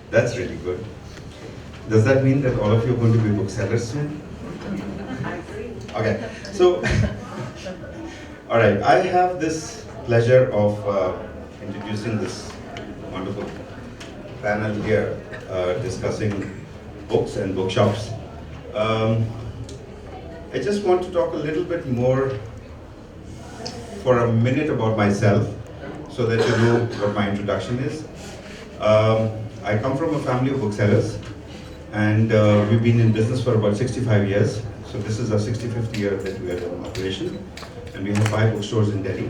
That's really good. Does that mean that all of you are going to be booksellers soon? Okay, so, all right, I have this pleasure of introducing this wonderful panel here discussing books and bookshops. I just want to talk a little bit more for a minute about myself so that you know what my introduction is. I come from a family of booksellers, and we've been in business for about 65 years. So this is our 65th year that we are in operation, and we have 5 bookstores in Delhi.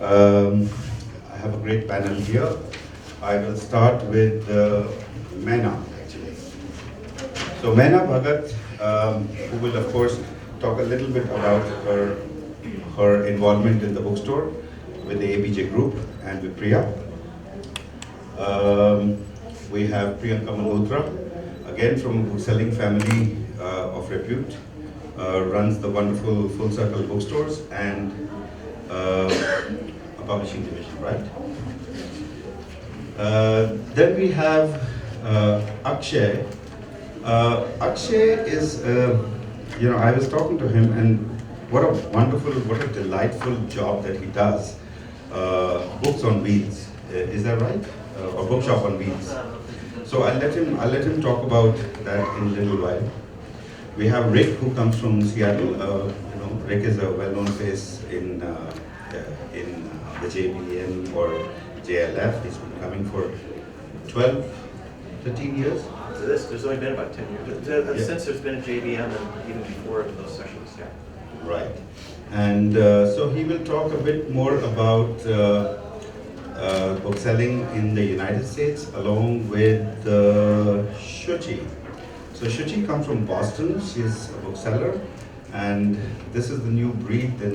I have a great panel here. I will start with Maina, actually. So MainaBhagat, who will of course talk a little bit about her involvement in the bookstore with the ABJ group and with Priya. We have Priyanka Malhotra, again from a bookselling family of repute, runs the wonderful Full Circle Bookstores and a publishing division, right? Then we have Akshay. Akshay is, I was talking to him, and what a delightful job that he does. Books on wheels, is that right? Or bookshop on wheels. So I'll let him talk about that in a little while. We have Rick, who comes from Seattle. Rick is a well-known face in the JBM or JLF. He's been coming for 12, 13 years. So there's only been about 10 years. Yeah. Since there's been a JBM and even before those sessions, yeah. Right. And so he will talk a bit more about bookselling in the United States along with Shuchi. So Shuchi comes from Boston. She's a bookseller, and this is the new breed, the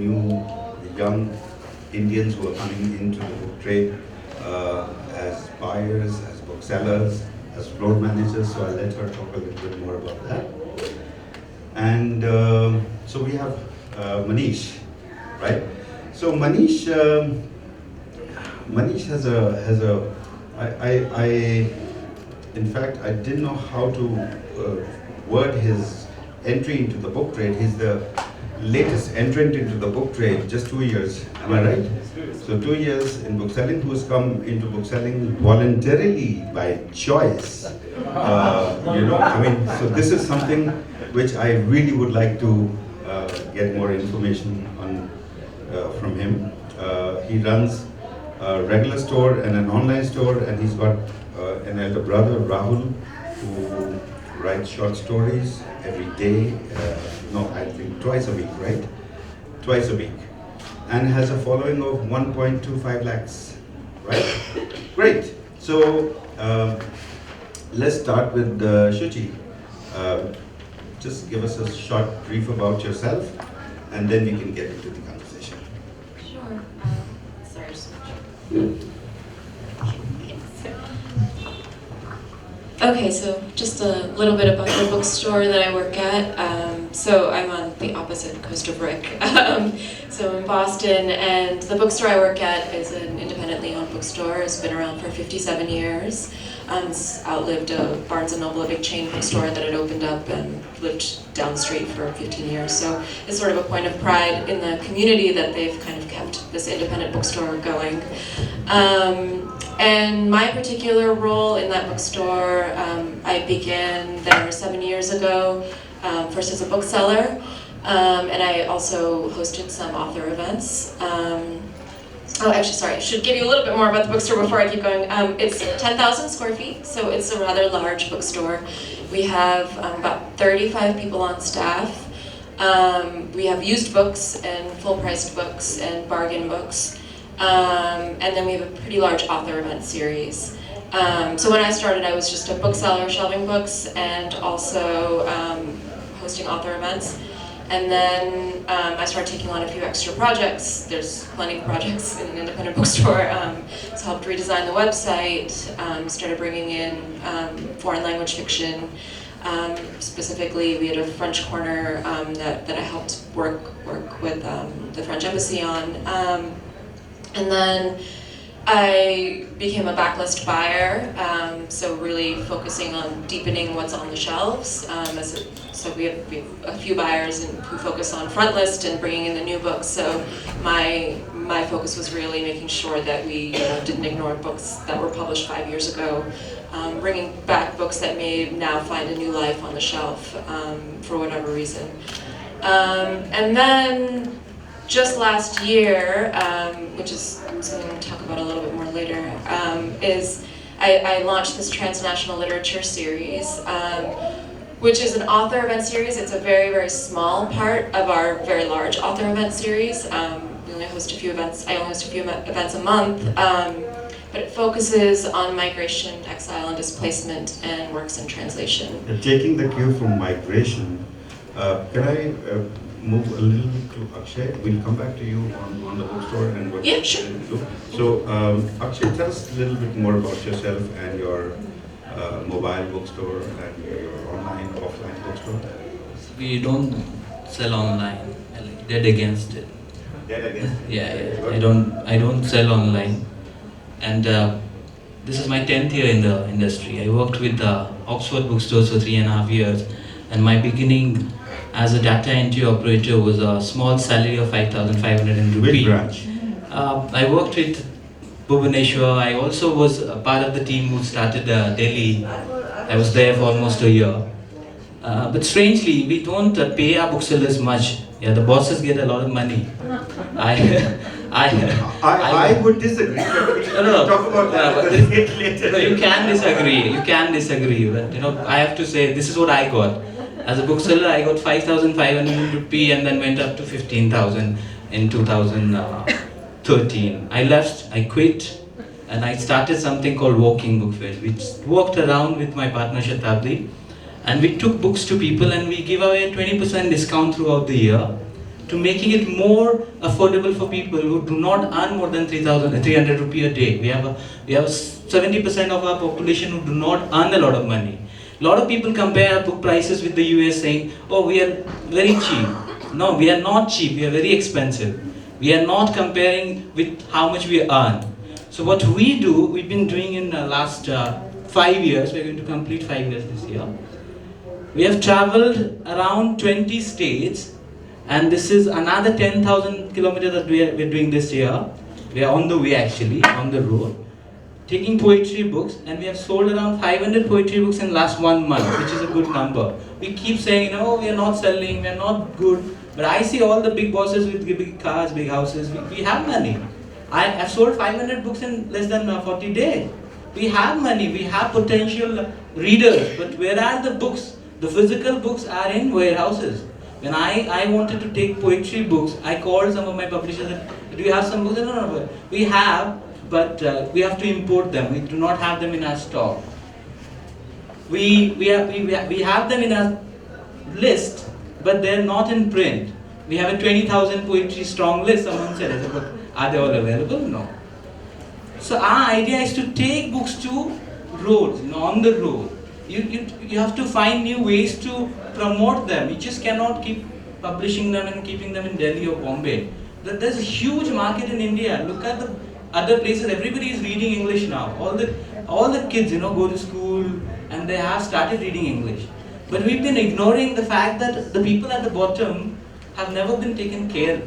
young Indians who are coming into the book trade as buyers, as booksellers, as floor managers. So I'll let her talk a little bit more about that. And so we have Manish, right? So Manish has in fact, I didn't know how to word his entry into the book trade. He's the latest entrant into the book trade, just 2 years, am I right? So 2 years in bookselling, who's come into bookselling voluntarily by choice. So this is something which I really would like to get more information on from him. He runs a regular store and an online store, and he's got an elder brother, Rahul, who writes short stories every day. I think twice a week, right? Twice a week. And has a following of 1.25 lakhs, right? Great. So let's start with Shuchi. Just give us a short brief about yourself, and then we can get into the conversation. Sure. Sorry, just Okay, so just a little bit about the bookstore that I work at. So I'm on the opposite coast of Rick. So in Boston, and the bookstore I work at is an independently owned bookstore. It's been around for 57 years. It's outlived a Barnes & Noble, a big chain bookstore that had opened up and lived down the street for 15 years. So it's sort of a point of pride in the community that they've kind of kept this independent bookstore going. And my particular role in that bookstore, I began there 7 years ago, first as a bookseller, and I also hosted some author events. I should give you a little bit more about the bookstore before I keep going. It's 10,000 square feet, so it's a rather large bookstore. We have about 35 people on staff. We have used books and full-priced books and bargain books. And then we have a pretty large author event series. So when I started, I was just a bookseller shelving books and also hosting author events. And then I started taking on a few extra projects. There's plenty of projects in an independent bookstore. So helped redesign the website, started bringing in foreign language fiction. Specifically, we had a French corner that I helped work with the French embassy on. And then I became a backlist buyer, so really focusing on deepening what's on the shelves. So we have a few buyers who focus on front list and bringing in the new books. So my focus was really making sure that we didn't ignore books that were published 5 years ago, bringing back books that may now find a new life on the shelf for whatever reason. And then just last year, which is something we'll talk about a little bit more later, is I launched this transnational literature series, which is an author event series. It's a very, very small part of our very large author event series. We only host a few events. I only host a few events a month, but it focuses on migration, exile, and displacement, and works in translation. Taking the cue from migration, can I move a little bit to Akshay? We'll come back to you on the bookstore and what Yeah, sure. you do. So, Akshay, tell us a little bit more about yourself and your mobile bookstore and your online, offline bookstore. We don't sell online. I'm like dead against it. Dead against it. Yeah. I don't sell online. And this is my 10th year in the industry. I worked with Oxford Bookstores for 3.5 years, and my beginning as a data entry operator was a small salary of 5,500 rupees. Which branch? I worked with Bhubaneswar. I also was a part of the team who started Delhi. I was there for almost a year. But strangely, we don't pay our booksellers much. Yeah, the bosses get a lot of money. I would disagree. No, Talk about that later. No, you can disagree. You can disagree. But I have to say this is what I got. As a bookseller, I got 5,500 rupee and then went up to 15,000 in 2013. I left. I quit, and I started something called Walking Book Fairs, which walked around with my partner Shatabdi, and we took books to people and we give away a 20% discount throughout the year, to making it more affordable for people who do not earn more than 3,300 rupee a day. We have 70% of our population who do not earn a lot of money. A lot of people compare book prices with the US, saying, oh, we are very cheap. No, we are not cheap, we are very expensive. We are not comparing with how much we earn. So what we do, we've been doing in the last 5 years, we're going to complete 5 years this year. We have traveled around 20 states, and this is another 10,000 kilometers that we're doing this year. We are on the way actually, on the road, taking poetry books, and we have sold around 500 poetry books in last 1 month, which is a good number. We keep saying, no, we are not selling, we are not good, but I see all the big bosses with big cars, big houses, we have money. I have sold 500 books in less than 40 days. We have money, we have potential readers, but where are the books? The physical books are in warehouses. When I wanted to take poetry books, I called some of my publishers and said, do you have some books? No, we have, but we have to import them. We do not have them in our stock. We have them in our list, but they're not in print. We have a 20,000 poetry strong list. Someone said, but are they all available? No. So our idea is to take books to roads, on the road. You have to find new ways to promote them. You just cannot keep publishing them and keeping them in Delhi or Bombay. There's a huge market in India. Look at the other places. Everybody is reading English now. All the kids, go to school and they have started reading English. But we've been ignoring the fact that the people at the bottom have never been taken care of.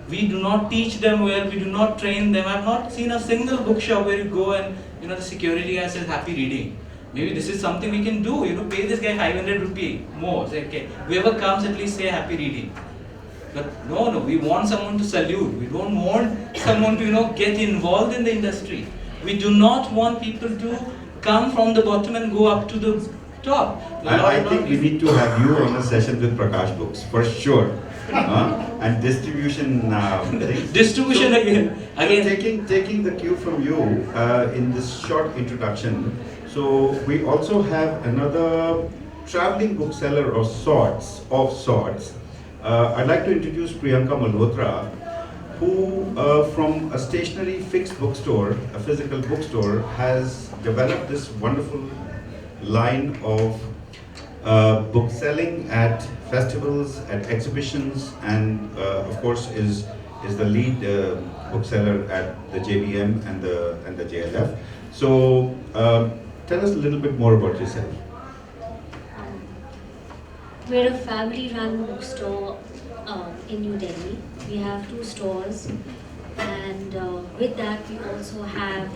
We do not teach them well. We do not train them. I've not seen a single bookshop where you go and the security guy says happy reading. Maybe this is something we can do, pay this guy 500 rupee more. Say, okay, whoever comes at least say happy reading. But no, we want someone to salute. We don't want someone to, get involved in the industry. We do not want people to come from the bottom and go up to the top. I think we need to have you on a session with Prakash Books, for sure. And distribution things. Distribution again. Taking the cue from you in this short introduction. So we also have another traveling bookseller of sorts. I'd like to introduce Priyanka Malhotra, who from a stationary fixed bookstore, a physical bookstore, has developed this wonderful line of book selling at festivals, at exhibitions, and of course is the lead bookseller at the JBM and the JLF. So tell us a little bit more about yourself. We're a family-run bookstore in New Delhi. We have 2 stores, and with that we also have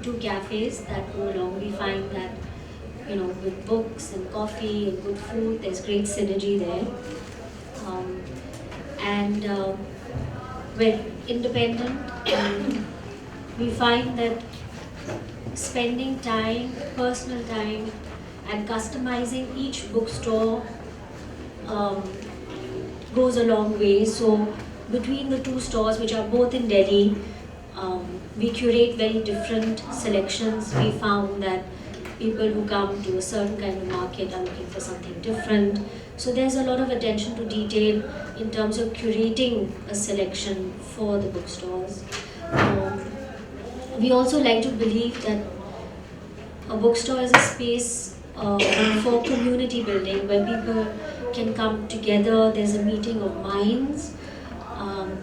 2 cafes that go along. We find that, you know, with books and coffee and good food, there's great synergy there. And we're independent, and we find that spending time, personal time, and customizing each bookstore goes a long way. So between the 2 stores, which are both in Delhi, we curate very different selections. We found that people who come to a certain kind of market are looking for something different. So there's a lot of attention to detail in terms of curating a selection for the bookstores. We also like to believe that a bookstore is a space for community building, where people can come together. There's a meeting of minds.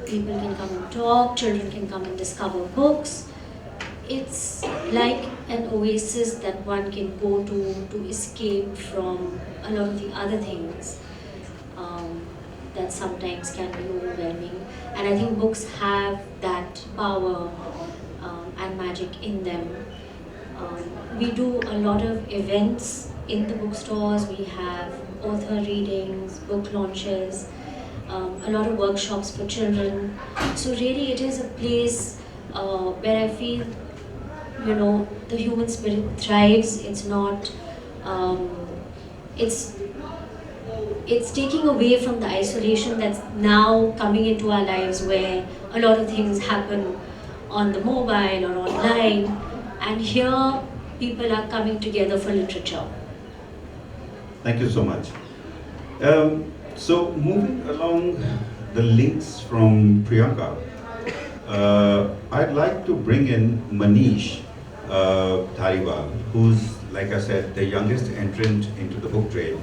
People can come and talk, children can come and discover books. It's like an oasis that one can go to escape from a lot of the other things that sometimes can be overwhelming. And I think books have that power and magic in them. We do a lot of events in the bookstores. We have author readings, book launches, a lot of workshops for children. So really it is a place where I feel, you know, the human spirit thrives. It's not, it's taking away from the isolation that's now coming into our lives, where a lot of things happen on the mobile or online, and here people are coming together for literature. Thank you so much. So moving along the links from Priyanka, I'd like to bring in Manish Dhariwal, who's, like I said, the youngest entrant into the book trade.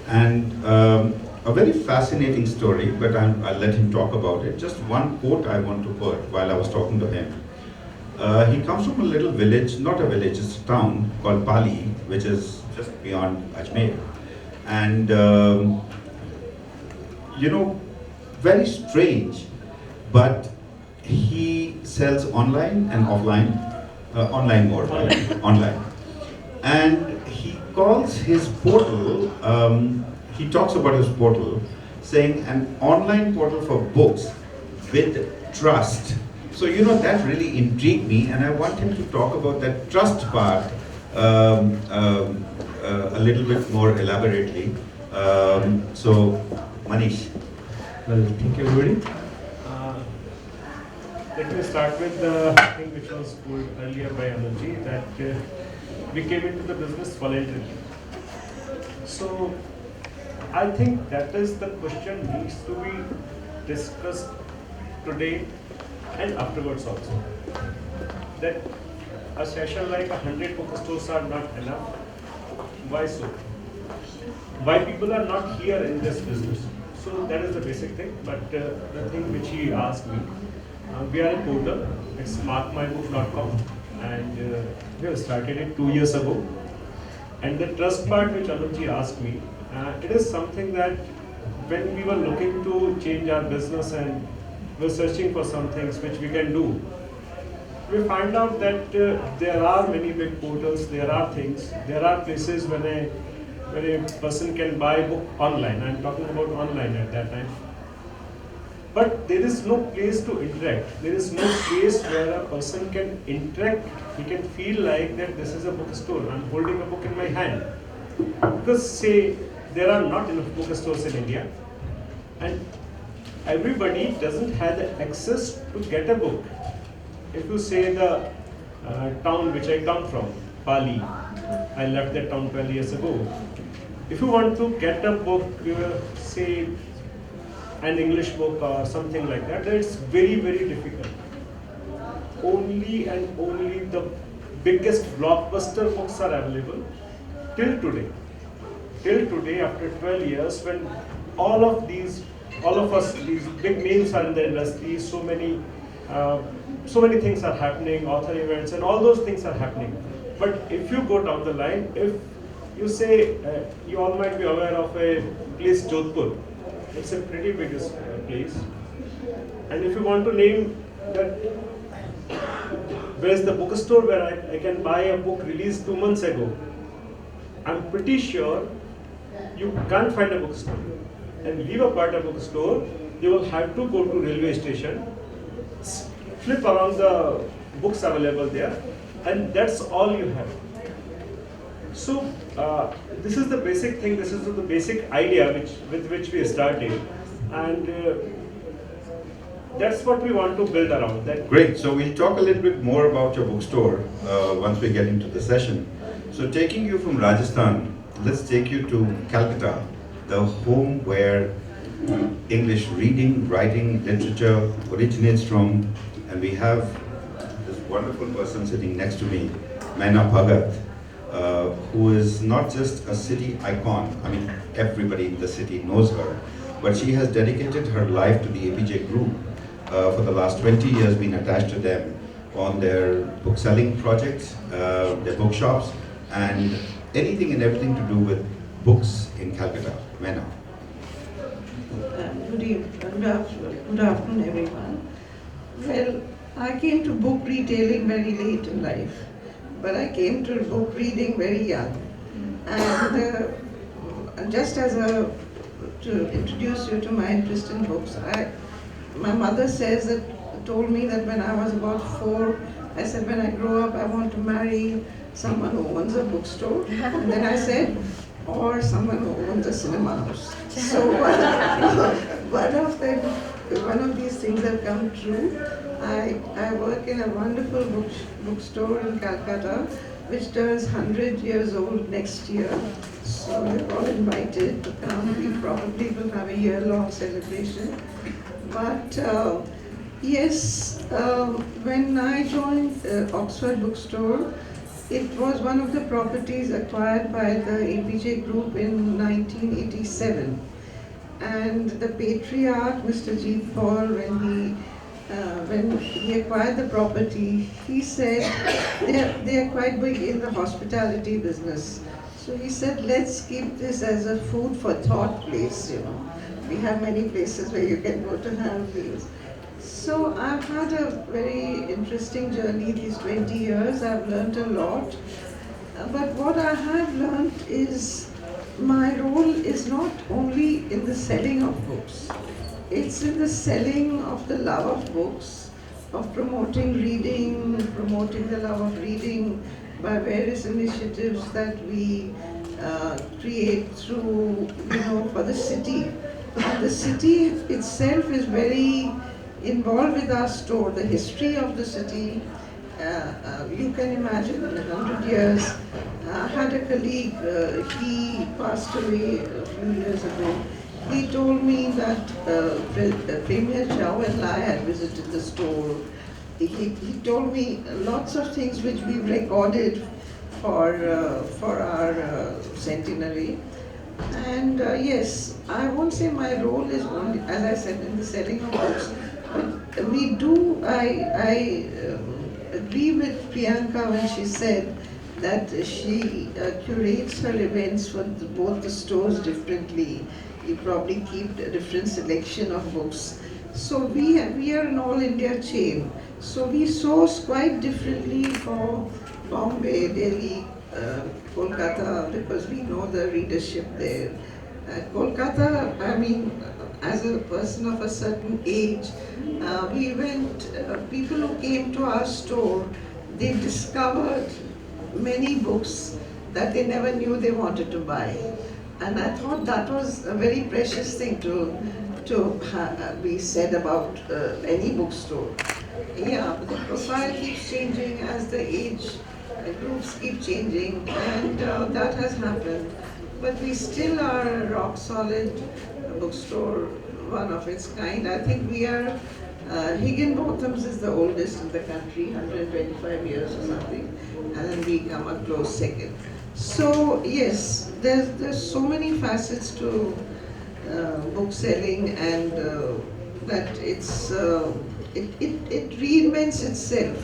And a very fascinating story, but I'll let him talk about it. Just one quote I want to put while I was talking to him. He comes from a little village, not a village, it's a town called Pali, which is just beyond Ajmer. And, you know, very strange, but he sells online and offline, online more, online. And he calls his portal, he talks about his portal, saying an online portal for books with trust. So, you know, that really intrigued me, and I want him to talk about that trust part a little bit more elaborately. So, Manish. Well, thank you, everybody. Let me start with the thing which was told earlier by Anuj, that we came into the business voluntarily. So, I think that is the question needs to be discussed today and afterwards also. That a session like 100 bookstores are not enough. Why so? Why people are not here in this business? So that is the basic thing. But the thing which he asked me, we are a portal. It's markmybook.com, and we have started it 2 years ago. And the trust part which Anuj asked me, it is something that when we were looking to change our business and we're searching for some things which we can do, we find out that there are many big portals, there are things, there are places when a person can buy a book online. I'm talking about online at that time. But there is no place to interact. There is no place where a person can interact. He can feel like that this is a bookstore. I'm holding a book in my hand. Because say there are not enough bookstores in India, and everybody doesn't have the access to get a book. If you say the town which I come from, Pali, I left that town 12 years ago. If you want to get a book, say an English book or something like that, it's very, very difficult. Only and only the biggest blockbuster books are available till today. Till today, after 12 years, when all of us, these big names are in the industry, so many So many things are happening, author events, and all those things are happening. But if you go down the line, if you say, you all might be aware of a place, Jodhpur. It's a pretty big place. And if you want to name that, where's the bookstore where I can buy a book released 2 months ago, I'm pretty sure you can't find a bookstore. And leave apart a bookstore, you will have to go to railway station, flip around the books available there, and that's all you have. So this is the basic thing, this is the basic idea with which we started, and that's what we want to build around that. Great, so we'll talk a little bit more about your bookstore once we get into the session. So taking you from Rajasthan, let's take you to Calcutta, the home where English reading, writing, literature originates from, and we have this wonderful person sitting next to me, MainaBhagat, who is not just a city icon. I mean, everybody in the city knows her, but she has dedicated her life to the APJ group. For the last 20 years, been attached to them on their bookselling projects, their bookshops, and anything and everything to do with books in Calcutta. Maina. Good afternoon, everyone. Well, I came to book retailing very late in life, but I came to book reading very young. And just as to introduce you to my interest in books, my mother told me that when I was about 4, I said, when I grow up, I want to marry someone who owns a bookstore. And then I said, or someone who owns a cinema house. So one of these things have come true. I work in a wonderful bookstore in Calcutta, which turns 100 years old next year. So you're all invited to come. We probably will have a year-long celebration. But yes, when I joined Oxford Bookstore, it was one of the properties acquired by the APJ Group in 1987. And the patriarch, Mr. Jeet Paul, when he acquired the property, he said they are quite big in the hospitality business. So he said, let's keep this as a food for thought place, you know. We have many places where you can go to have meals. So I've had a very interesting journey these 20 years. I've learned a lot. But what I have learned is my role is not only in the selling of books. It's in the selling of the love of books, of promoting reading, promoting the love of reading by various initiatives that we create through, for the city. The city itself is very involved with our store, the history of the city. You can imagine in 100 years. I had a colleague, he passed away a few years ago. He told me that Premier Chow and I had visited the store. He told me lots of things which we recorded for our centenary. And yes, I won't say my role is only, as I said, in the selling of books. But we do, I agree with Priyanka when she said that she curates her events for both the stores differently. You probably keep a different selection of books. So we are an all India chain. So we source quite differently for Bombay, Delhi, Kolkata, because we know the readership there. Kolkata, I mean, as a person of a certain age, people who came to our store, they discovered many books that they never knew they wanted to buy. And I thought that was a very precious thing to be said about any bookstore. Yeah, but the profile keeps changing as the age groups keep changing, and that has happened. But we still are a rock solid bookstore, one of its kind. I think we are, Higginbotham's is the oldest in the country, 125 years or something, and then we come a close second. So yes, there's so many facets to book selling, and that it's it reinvents itself.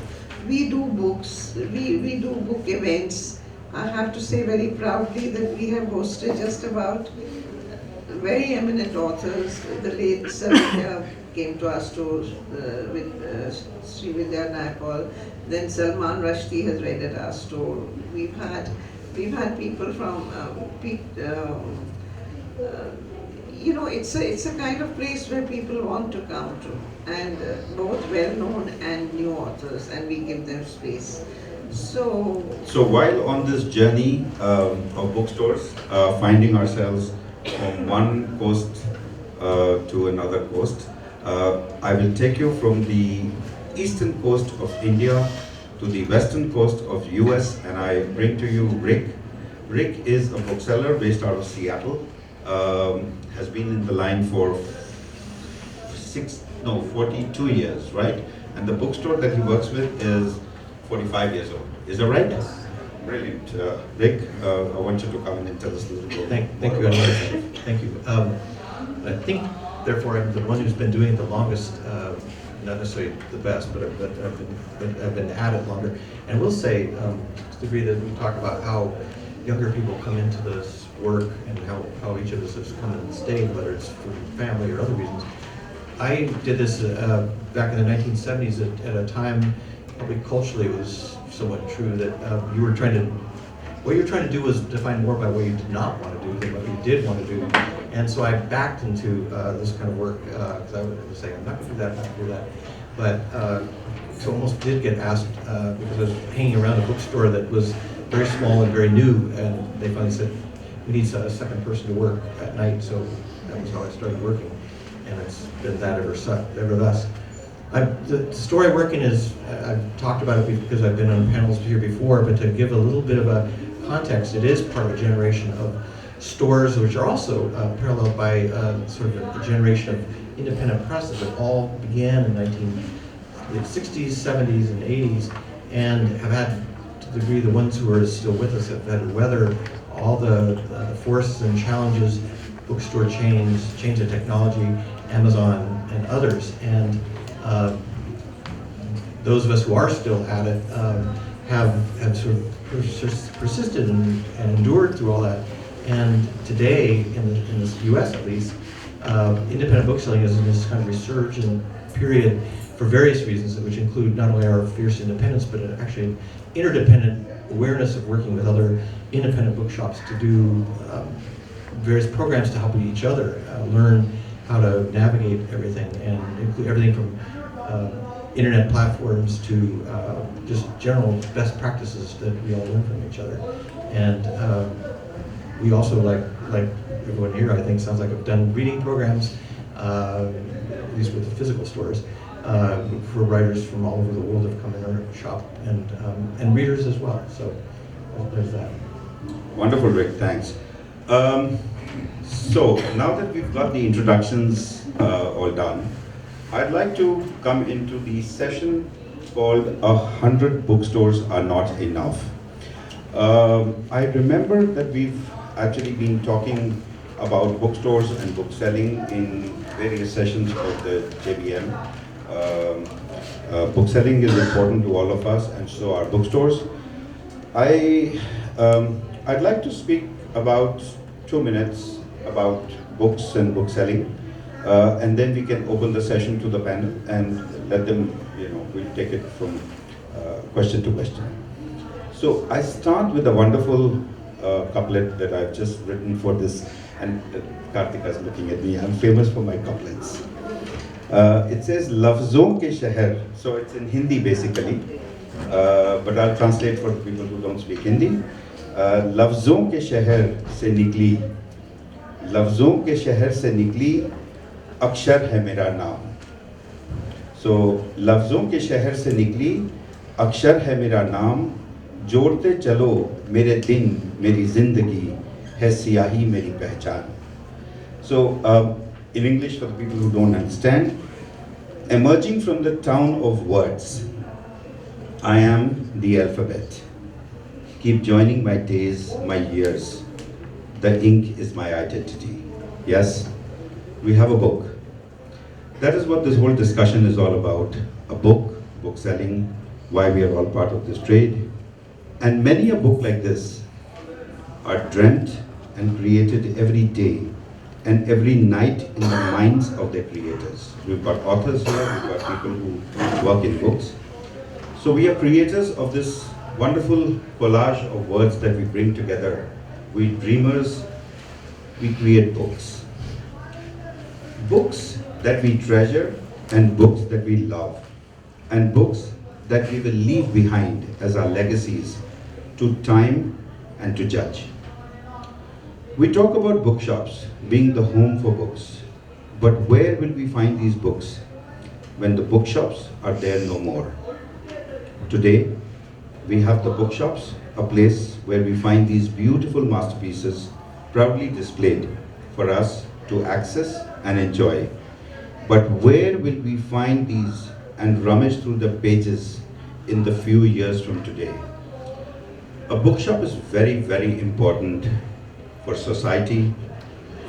We do books, we do book events. I have to say very proudly that we have hosted just about very eminent authors. The late Savitya came to our stores with Sri Vidya Naipal. Then Salman Rushdie has read at our store. We've had people from it's a kind of place where people want to come to, and both well-known and new authors, and we give them space. So while on this journey of bookstores, finding ourselves from one coast to another coast, I will take you from the eastern coast of India to the western coast of US, and I bring to you Rick. Rick is a bookseller based out of Seattle. Has been in the line for 42 years, right? And the bookstore that he works with is 45 years old. Is that right? Yes. Brilliant. Rick, I want you to come in and tell us a little bit. Thank you, Anuj. Thank you. I think, therefore, I'm the one who's been doing it the longest, not necessarily the best, but I've been at it longer. And I will say, to the degree that we talk about how younger people come into this work and how each of us has come and stayed, whether it's for family or other reasons. I did this back in the 1970s at a time, probably culturally it was somewhat true, that what you were trying to do was define more by what you did not want to do than what you did want to do. And so I backed into this kind of work, because I would say, I'm not going to do that, I'm not going to do that. But so almost did get asked, because I was hanging around a bookstore that was very small and very new, and they finally said, we need a second person to work at night, so that was how I started working. And it's been that ever thus. The story I work in is, I've talked about it because I've been on panels here before, but to give a little bit of a context, it is part of a generation of stores which are also paralleled by sort of a generation of independent presses that all began in the 60s, 70s, and 80s, and have had, to the degree the ones who are still with us have had to weather all the forces and challenges, bookstore chains, change in technology, Amazon, and others. And those of us who are still at it have sort of persisted and endured through all that. And today, in the U.S. at least, independent bookselling is in this kind of resurgent period for various reasons, which include not only our fierce independence, but actually interdependent awareness of working with other independent bookshops to do various programs to help each other learn how to navigate everything, and include everything from internet platforms to just general best practices that we all learn from each other. And we also, like everyone here, I think, sounds like have done reading programs, at least with the physical stores, for writers from all over the world have come in our shop, and readers as well. So there's that. Wonderful, Rick. Thanks. So now that we've got the introductions all done, I'd like to come into the session called 100 Bookstores Are Not Enough. I remember that we've actually been talking about bookstores and bookselling in various sessions of the JBM. Bookselling is important to all of us, and so are bookstores. I'd like to speak about 2 minutes about books and bookselling, and then we can open the session to the panel and let them, we'll take it from question to question. So I start with a wonderful couplet that I've just written for this, and Kartika's looking at me. I'm famous for my couplets. It says, "Lafzon ke sheher," so it's in Hindi basically, but I'll translate for people who don't speak Hindi. "Lafzon ke sheher se nikli, lafzon ke sheher se nikli, akshar hai mera naam." So, "Lafzon ke sheher se nikli, akshar hai mera naam, जोड़ते चलो मेरे दिन मेरी जिंदगी है सियाही मेरी पहचान." So, in English, for the people who don't understand, emerging from the town of words, I am the alphabet. Keep joining my days, my years. The ink is my identity. Yes, we have a book. That is what this whole discussion is all about. A book, book selling, why we are all part of this trade. And many a book like this are dreamt and created every day and every night in the minds of their creators. We've got authors here, we've got people who work in books. So we are creators of this wonderful collage of words that we bring together. We dreamers, we create books. Books that we treasure and books that we love. And books that we will leave behind as our legacies to time and to judge. We talk about bookshops being the home for books, but where will we find these books when the bookshops are there no more? Today, we have the bookshops, a place where we find these beautiful masterpieces proudly displayed for us to access and enjoy. But where will we find these and rummage through the pages in the few years from today? A bookshop is very, very important for society,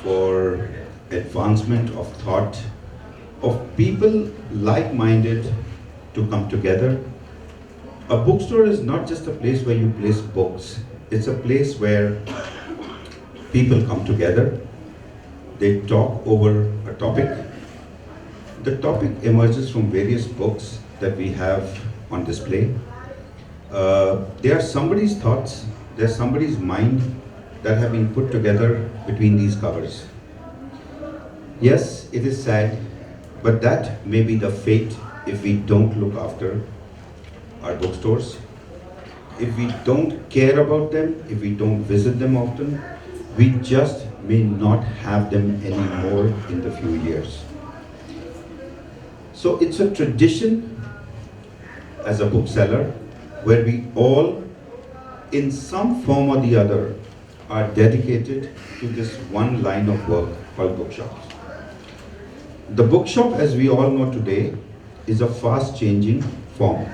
for advancement of thought, of people like-minded to come together. A bookstore is not just a place where you place books. It's a place where people come together, they talk over a topic. The topic emerges from various books that we have on display. They are somebody's thoughts, they're somebody's mind that have been put together between these covers. Yes, it is sad, but that may be the fate if we don't look after our bookstores. If we don't care about them, if we don't visit them often, we just may not have them anymore in the few years. So it's a tradition as a bookseller where we all, in some form or the other, are dedicated to this one line of work called bookshops. The bookshop, as we all know today, is a fast-changing form,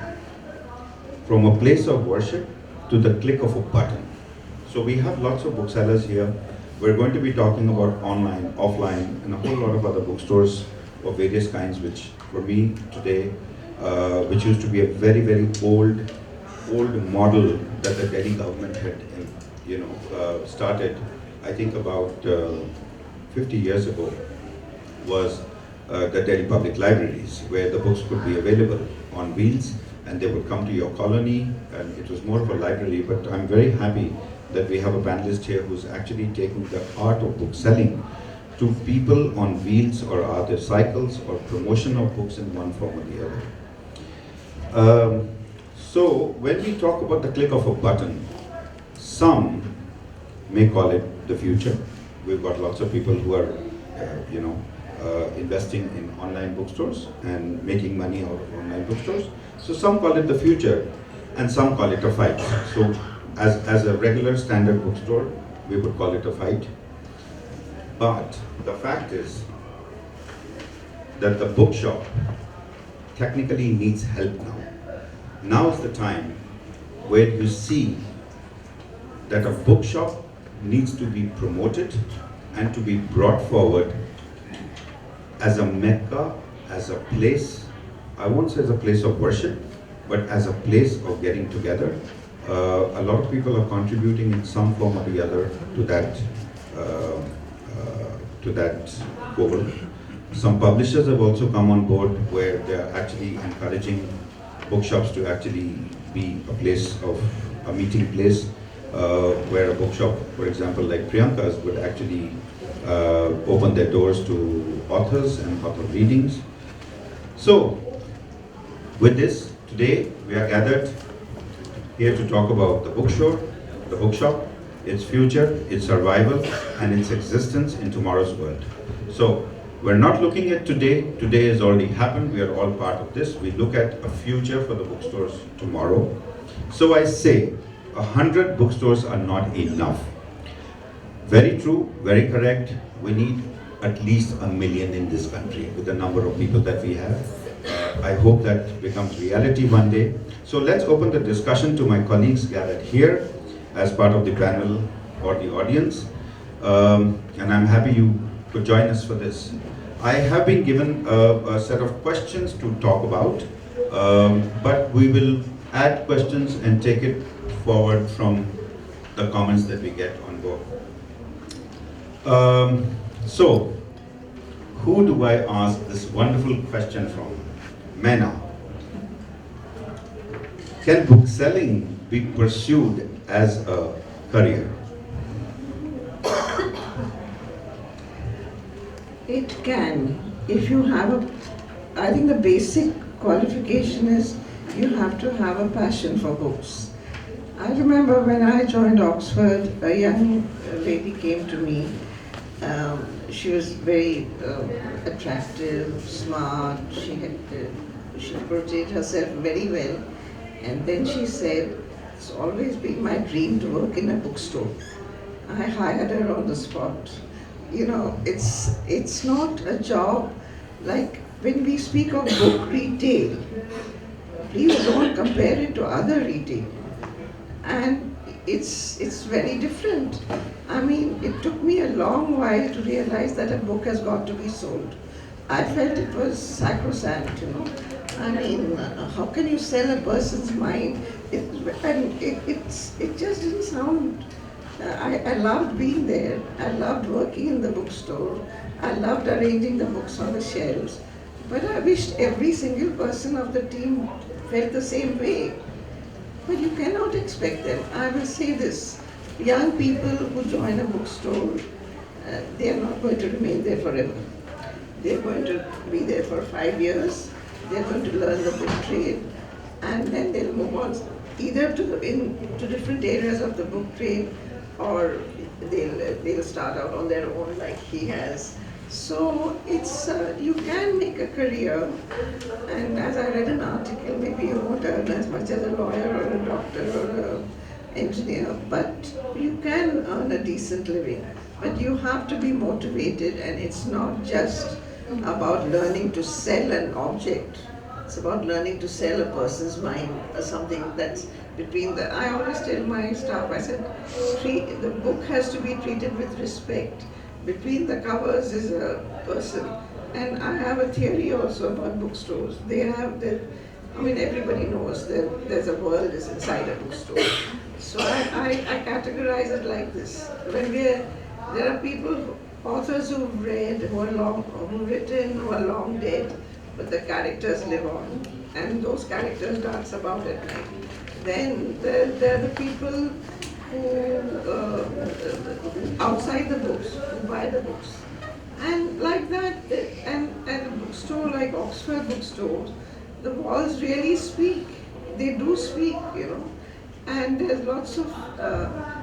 from a place of worship to the click of a button. So we have lots of booksellers here. We're going to be talking about online, offline, and a whole lot of other bookstores of various kinds, which for me today, which used to be a very, very old model that the Delhi government had, started, I think about 50 years ago, was the Delhi Public Libraries, where the books could be available on wheels, and they would come to your colony, and it was more of a library. But I'm very happy that we have a panelist here who's actually taking the art of book selling to people on wheels or other cycles, or promotion of books in one form or the other. So when we talk about the click of a button, some may call it the future. We've got lots of people who are, investing in online bookstores and making money out of online bookstores. So some call it the future, and some call it a fight. So as a regular standard bookstore, we would call it a fight. But the fact is that the bookshop technically needs help now. Now is the time where you see that a bookshop needs to be promoted and to be brought forward as a mecca, as a place, I won't say as a place of worship, but as a place of getting together. A lot of people are contributing in some form or the other to that goal. Some publishers have also come on board where they are actually encouraging bookshops to actually be a place of a meeting place, where a bookshop, for example, like Priyanka's, would actually open their doors to authors and author readings. So, with this, today we are gathered here to talk about the bookshop, its future, its survival, and its existence in tomorrow's world. So, we're not looking at today. Today has already happened. We are all part of this. We look at a future for the bookstores tomorrow. So I say, 100 bookstores are not enough. Very true, very correct. We need at least 1 million in this country with the number of people that we have. I hope that becomes reality one day. So let's open the discussion to my colleagues gathered here as part of the panel or the audience. And I'm happy you could join us for this. I have been given a set of questions to talk about, but we will add questions and take it forward from the comments that we get on board. So, who do I ask this wonderful question from? Maina. Can bookselling be pursued as a career? It can, if you have a, I think the basic qualification is you have to have a passion for books. I remember when I joined Oxford, a young lady came to me. She was very attractive, smart, she portrayed herself very well. And then she said, it's always been my dream to work in a bookstore. I hired her on the spot. You know, it's not a job like when we speak of book retail, please don't compare it to other retail. And it's very different. I mean, it took me a long while to realize that a book has got to be sold. I felt it was sacrosanct, you know. I mean, how can you sell a person's mind? It just didn't sound. I loved being there. I loved working in the bookstore. I loved arranging the books on the shelves. But I wished every single person of the team felt the same way. But you cannot expect them. I will say this, young people who join a bookstore, they are not going to remain there forever. They are going to be there for 5 years. They are going to learn the book trade, and then they'll move on either to different areas of the book trade, or they'll start out on their own like he has. So it's you can make a career, and as I read an article, maybe you won't earn as much as a lawyer or a doctor or an engineer, but you can earn a decent living. But you have to be motivated, and it's not just about learning to sell an object. It's about learning to sell a person's mind, or something that's between the. I always tell my staff, I said, the book has to be treated with respect. Between the covers is a person. And I have a theory also about bookstores. They have the, I mean, everybody knows that there's a world is inside a bookstore. So I categorize it like this. When there are people, authors who've read, who've written, who are long dead, but the characters live on, and those characters dance about at night. Then there are the people who outside the books, who buy the books. And like that, and a bookstore like Oxford bookstores, the walls really speak. They do speak, you know. And there's lots of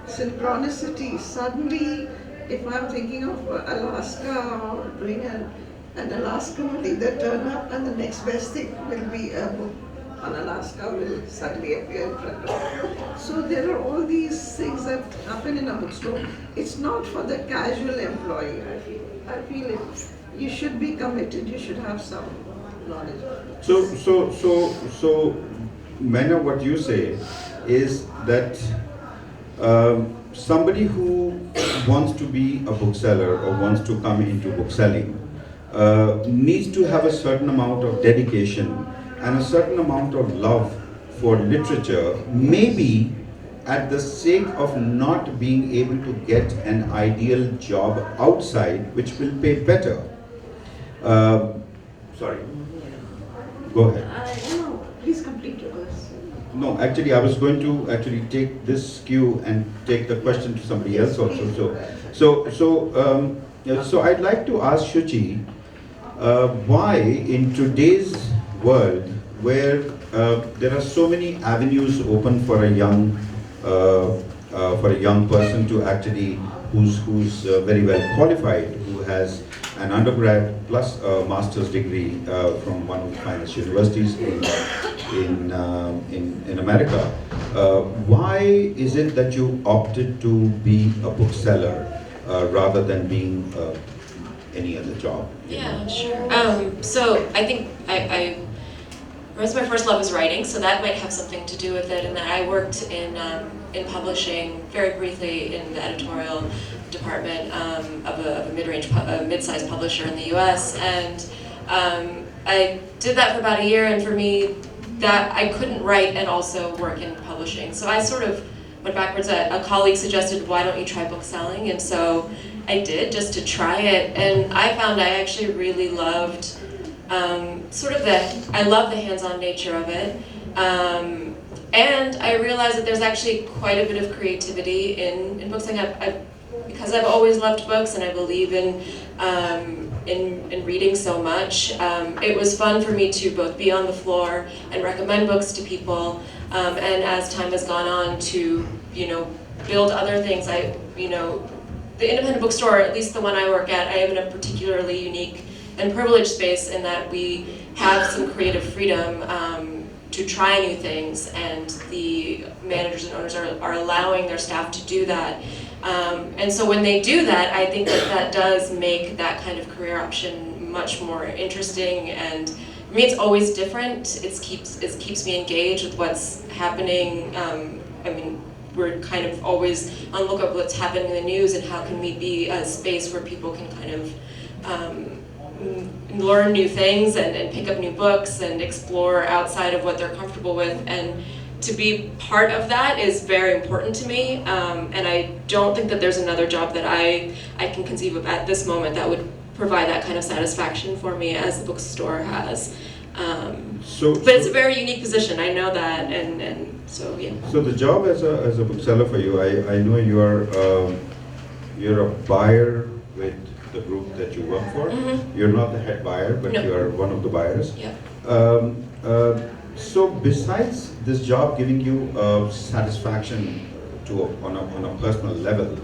synchronicity. Suddenly, if I'm thinking of Alaska or doing an Alaska will either turn up, and the next best thing will be a book on Alaska will suddenly appear in front of you. So there are all these things that happen in a bookstore. It's not for the casual employee, I feel it. You should be committed, you should have some knowledge. So, Maina, what you say is that somebody who wants to be a bookseller or wants to come into bookselling needs to have a certain amount of dedication and a certain amount of love for literature, maybe at the sake of not being able to get an ideal job outside which will pay better. Sorry, go ahead. No, please complete your question. No, actually I was going to actually take this cue and take the question to somebody else also. So I'd like to ask Shuchi, why in today's world where there are so many avenues open for a young person to actually who's very well qualified, who has an undergrad plus a master's degree from one of the finest universities in America. Why is it that you opted to be a bookseller rather than being any other job? Yeah, sure. So I think my first love was writing, so that might have something to do with it. And that I worked in publishing very briefly in the editorial department of a mid-sized publisher in the U.S. And I did that for about a year, and for me, that I couldn't write and also work in publishing. So I sort of went backwards. A colleague suggested, why don't you try bookselling? And so I did, just to try it. And I found I actually really loved I love the hands-on nature of it. And I realized that there's actually quite a bit of creativity in bookselling. Because I've always loved books and I believe in reading so much, it was fun for me to both be on the floor and recommend books to people, and as time has gone on to, build other things. The independent bookstore, at least the one I work at, I am in a particularly unique and privileged space in that we have some creative freedom to try new things, and the managers and owners are allowing their staff to do that. And so when they do that, I think that does make that kind of career option much more interesting. And for me, it's always different. It keeps me engaged with what's happening. We're kind of always on the lookout what's happening in the news, and how can we be a space where people can kind of learn new things and pick up new books and explore outside of what they're comfortable with. And to be part of that is very important to me, and I don't think that there's another job that I can conceive of at this moment that would provide that kind of satisfaction for me as the bookstore has. But it's a very unique position, I know that, and so yeah. So the job as a bookseller for you, I know you're a buyer with the group that you work for. Mm-hmm. You're not the head buyer, but you are one of the buyers. Yeah. So besides this job giving you satisfaction on a personal level,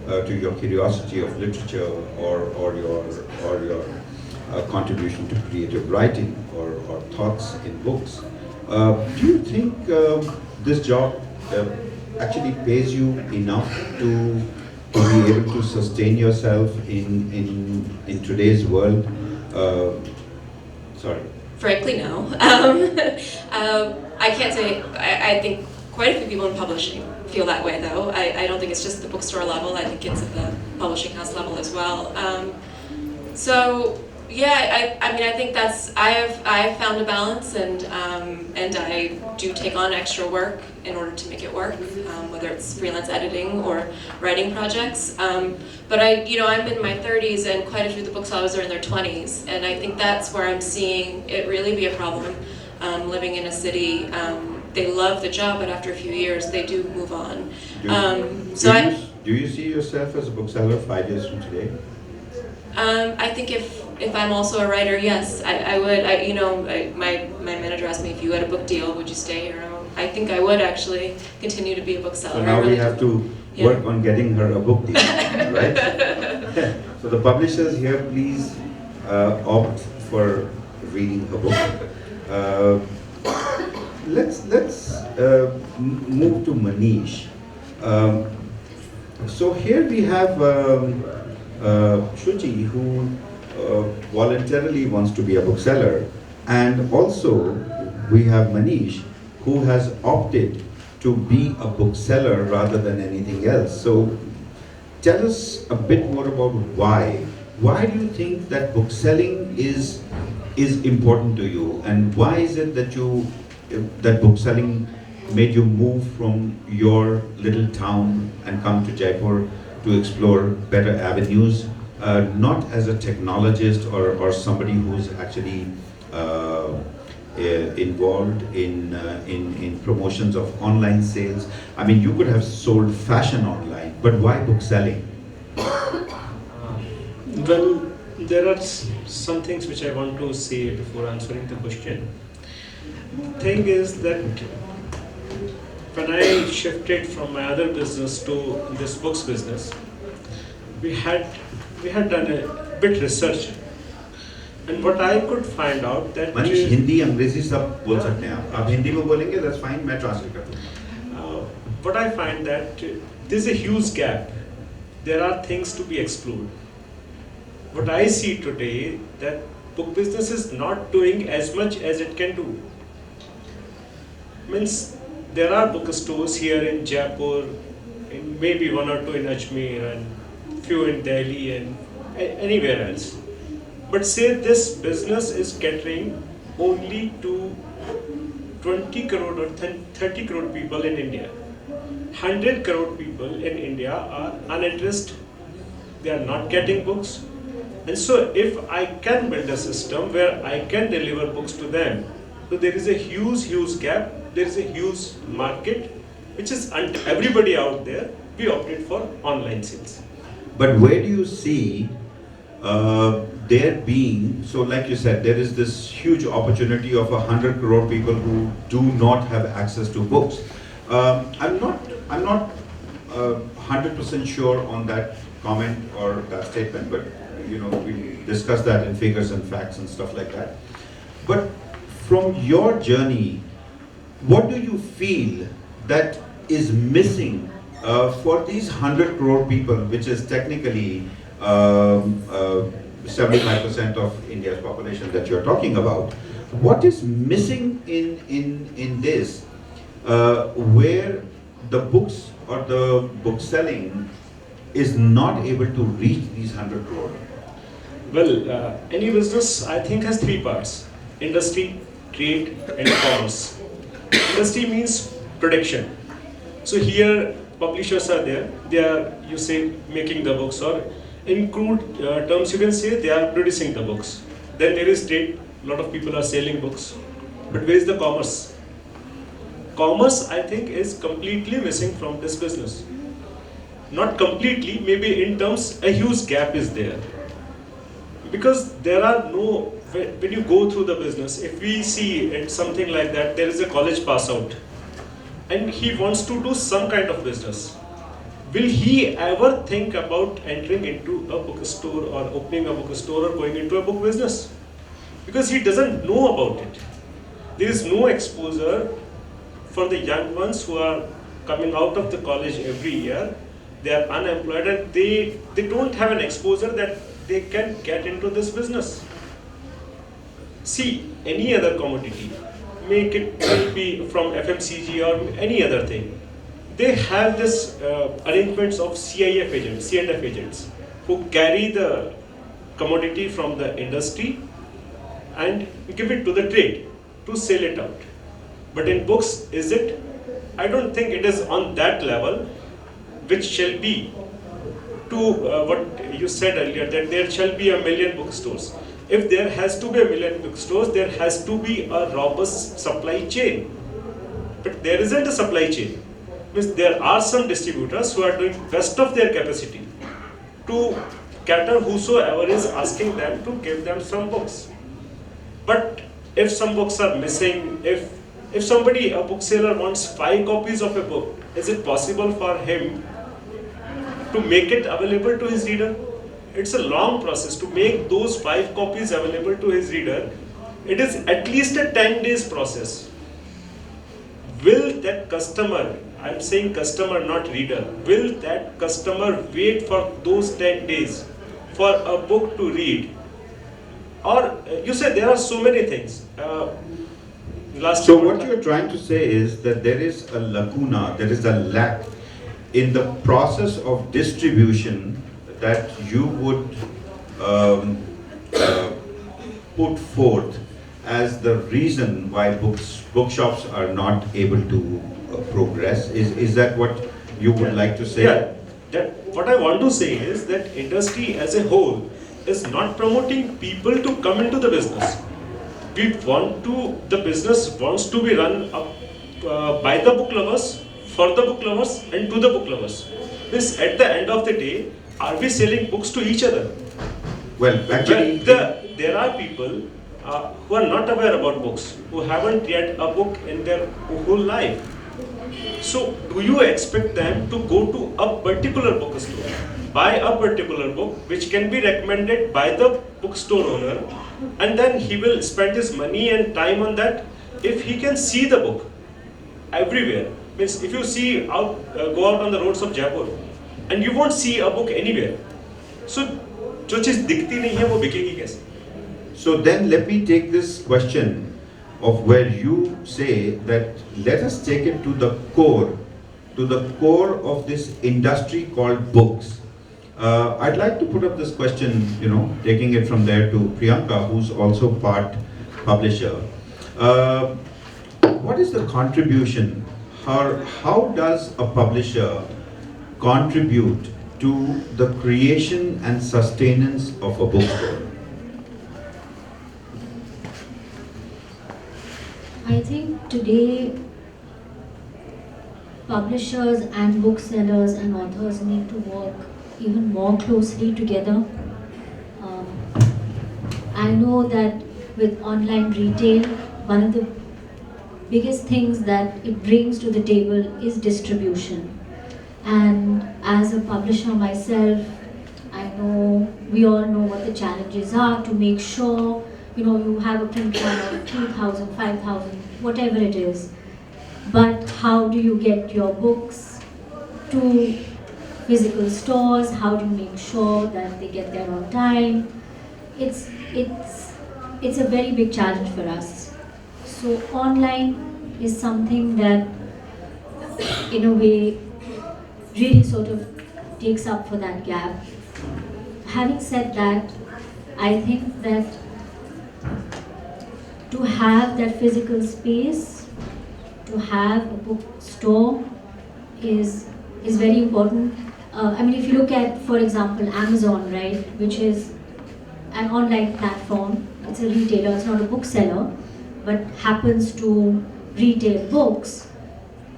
to your curiosity of literature or your contribution to creative writing or thoughts in books, do you think this job actually pays you enough to be able to sustain yourself in today's world? Sorry. Frankly, no. I can't say. I think quite a few people in publishing feel that way, though. I don't think it's just the bookstore level. I think it's at the publishing house level as well. So yeah, I think I've found a balance, and I do take on extra work in order to make it work, whether it's freelance editing or writing projects. But I'm in my 30s, and quite a few of the booksellers are in their 20s, and I think that's where I'm seeing it really be a problem. Living in a city, they love the job, but after a few years, they do move on. Do you see yourself as a bookseller 5 years from today? I think if I'm also a writer, yes, I would. My manager asked me, if you had a book deal, would you stay here? I think I would actually continue to be a bookseller. So now we have to work on getting her a book deal, right? So the publishers here, please opt for reading her book. Let's move to Manish. So here we have Shuchi, who voluntarily wants to be a bookseller, and also we have Manish, who has opted to be a bookseller rather than anything else. So tell us a bit more about why. Why do you think that bookselling is important to you, and why is it that bookselling made you move from your little town and come to Jaipur to explore better avenues, not as a technologist or somebody who's actually involved in promotions of online sales? I mean, you could have sold fashion online, but why bookselling? Well, there are some things which I want to say before answering the question. Thing is that when I shifted from my other business to this books business, we had done a bit research, and what I could find out that Manish, Hindi अंग्रेजी सब बोल सकते हैं आप हिंदी में बोलेंगे, that's fine, मैं translate कर दूँगा. What I find that there's a huge gap. There are things to be explored. What I see today that book business is not doing as much as it can do. Means there are bookstores here in Jaipur, in maybe one or two in Ajmer and few in Delhi and anywhere else. But say this business is catering only to 20 crore or 30 crore people in India. 100 crore people in India are uninterested, they are not getting books. And so if I can build a system where I can deliver books to them, so there is a huge gap, there is a huge market, which is everybody out there, we opted for online sales. But where do you see there being, so like you said, there is this huge opportunity of 100 crore people who do not have access to books. I'm not 100% sure on that comment or that statement, but you know, we discuss that in figures and facts and stuff like that. But from your journey, what do you feel that is missing for these 100 crore people, which is technically 75% of India's population that you're talking about? What is missing in this, where the books or the book selling is not able to reach these 100 crore? Well, any business I think has three parts: industry, trade, and commerce. Industry means production. So here publishers are there, they are, you say, making the books, or in crude terms you can say they are producing the books. Then there is trade, a lot of people are selling books. But where is the commerce? Commerce, I think, is completely missing from this business. Not completely, maybe in terms, a huge gap is there. Because there are no, when you go through the business, if we see it something like that, there is a college pass out and he wants to do some kind of business. Will he ever think about entering into a bookstore or opening a bookstore or going into a book business? Because he doesn't know about it. There is no exposure for the young ones who are coming out of the college every year. They are unemployed and they don't have an exposure that they can get into this business. See, any other commodity, make it be from FMCG or any other thing, they have this arrangements of CIF agents, C&F agents, who carry the commodity from the industry and give it to the trade to sell it out. But in books, is it? I don't think it is on that level, which shall be to what you said earlier, that there shall be 1 million bookstores. If there has to be 1 million bookstores, there has to be a robust supply chain. But there isn't a supply chain. Means there are some distributors who are doing best of their capacity to cater whosoever is asking them to give them some books. But if some books are missing, if somebody, a bookseller, wants 5 copies of a book, is it possible for him to make it available to his reader? It's a long process to make those 5 copies available to his reader. It is at least a 10 days process. Will that customer, I'm saying customer, not reader, will that customer wait for those 10 days for a book to read? Or you said there are so many things. So what you're trying to say is that there is a lacuna, there is a lack in the process of distribution that you would put forth as the reason why bookshops are not able to progress. Is that what you would like to say? Yeah. What I want to say is that industry as a whole is not promoting people to come into the business. The business wants to be run by the book lovers, for the book lovers, and to the book lovers. This, at the end of the day, are we selling books to each other? Well, actually, there are people who are not aware about books, who haven't read a book in their whole life. So, do you expect them to go to a particular bookstore, buy a particular book which can be recommended by the bookstore owner, and then he will spend his money and time on that if he can see the book everywhere? Means if you see go out on the roads of Jaipur and you won't see a book anywhere. So, जो चीज दिखती नहीं है वो बिकेगी कैसे? So then let me take this question of where you say that let us take it to the core of this industry called books. I'd like to put up this question, taking it from there to Priyanka, who's also part publisher. What is the contribution? How does a publisher contribute to the creation and sustenance of a bookstore? I think today publishers and booksellers and authors need to work even more closely together. I know that with online retail, one of the biggest things that it brings to the table is distribution. And as a publisher myself, I know we all know what the challenges are to make sure you have a print run of 2,000, 5,000, whatever it is. But how do you get your books to physical stores? How do you make sure that they get there on time? It's a very big challenge for us. So online is something that, in a way, really sort of takes up for that gap. Having said that, I think that to have that physical space, to have a bookstore is very important. If you look at, for example, Amazon, right, which is an online platform, it's a retailer, it's not a bookseller, but happens to retail books,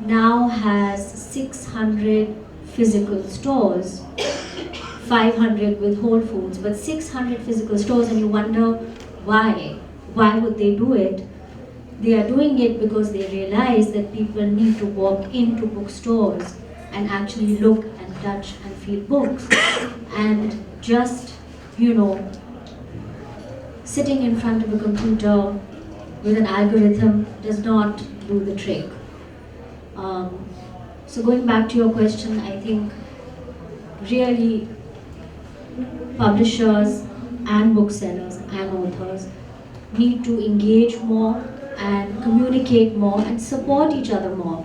now has 600 physical stores, 500 with Whole Foods, but 600 physical stores, and you wonder why? Why would they do it? They are doing it because they realize that people need to walk into bookstores and actually look and touch and feel books. And just, sitting in front of a computer with an algorithm does not do the trick. So going back to your question, I think really publishers and booksellers and authors need to engage more and communicate more and support each other more.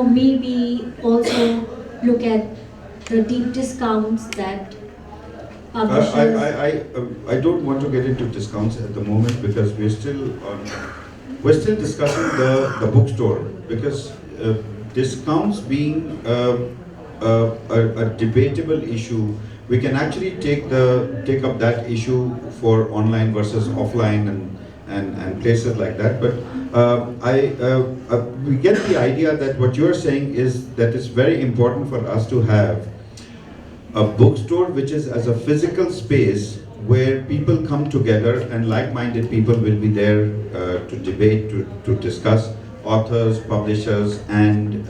Maybe also look at the deep discounts that publishers... I don't want to get into discounts at the moment because we're still discussing the bookstore, because discounts being a debatable issue, we can actually take up that issue for online versus offline and places like that. But we get the idea that what you are saying is that it's very important for us to have a bookstore which is as a physical space where people come together and like-minded people will be there to debate, to discuss. Authors, publishers, and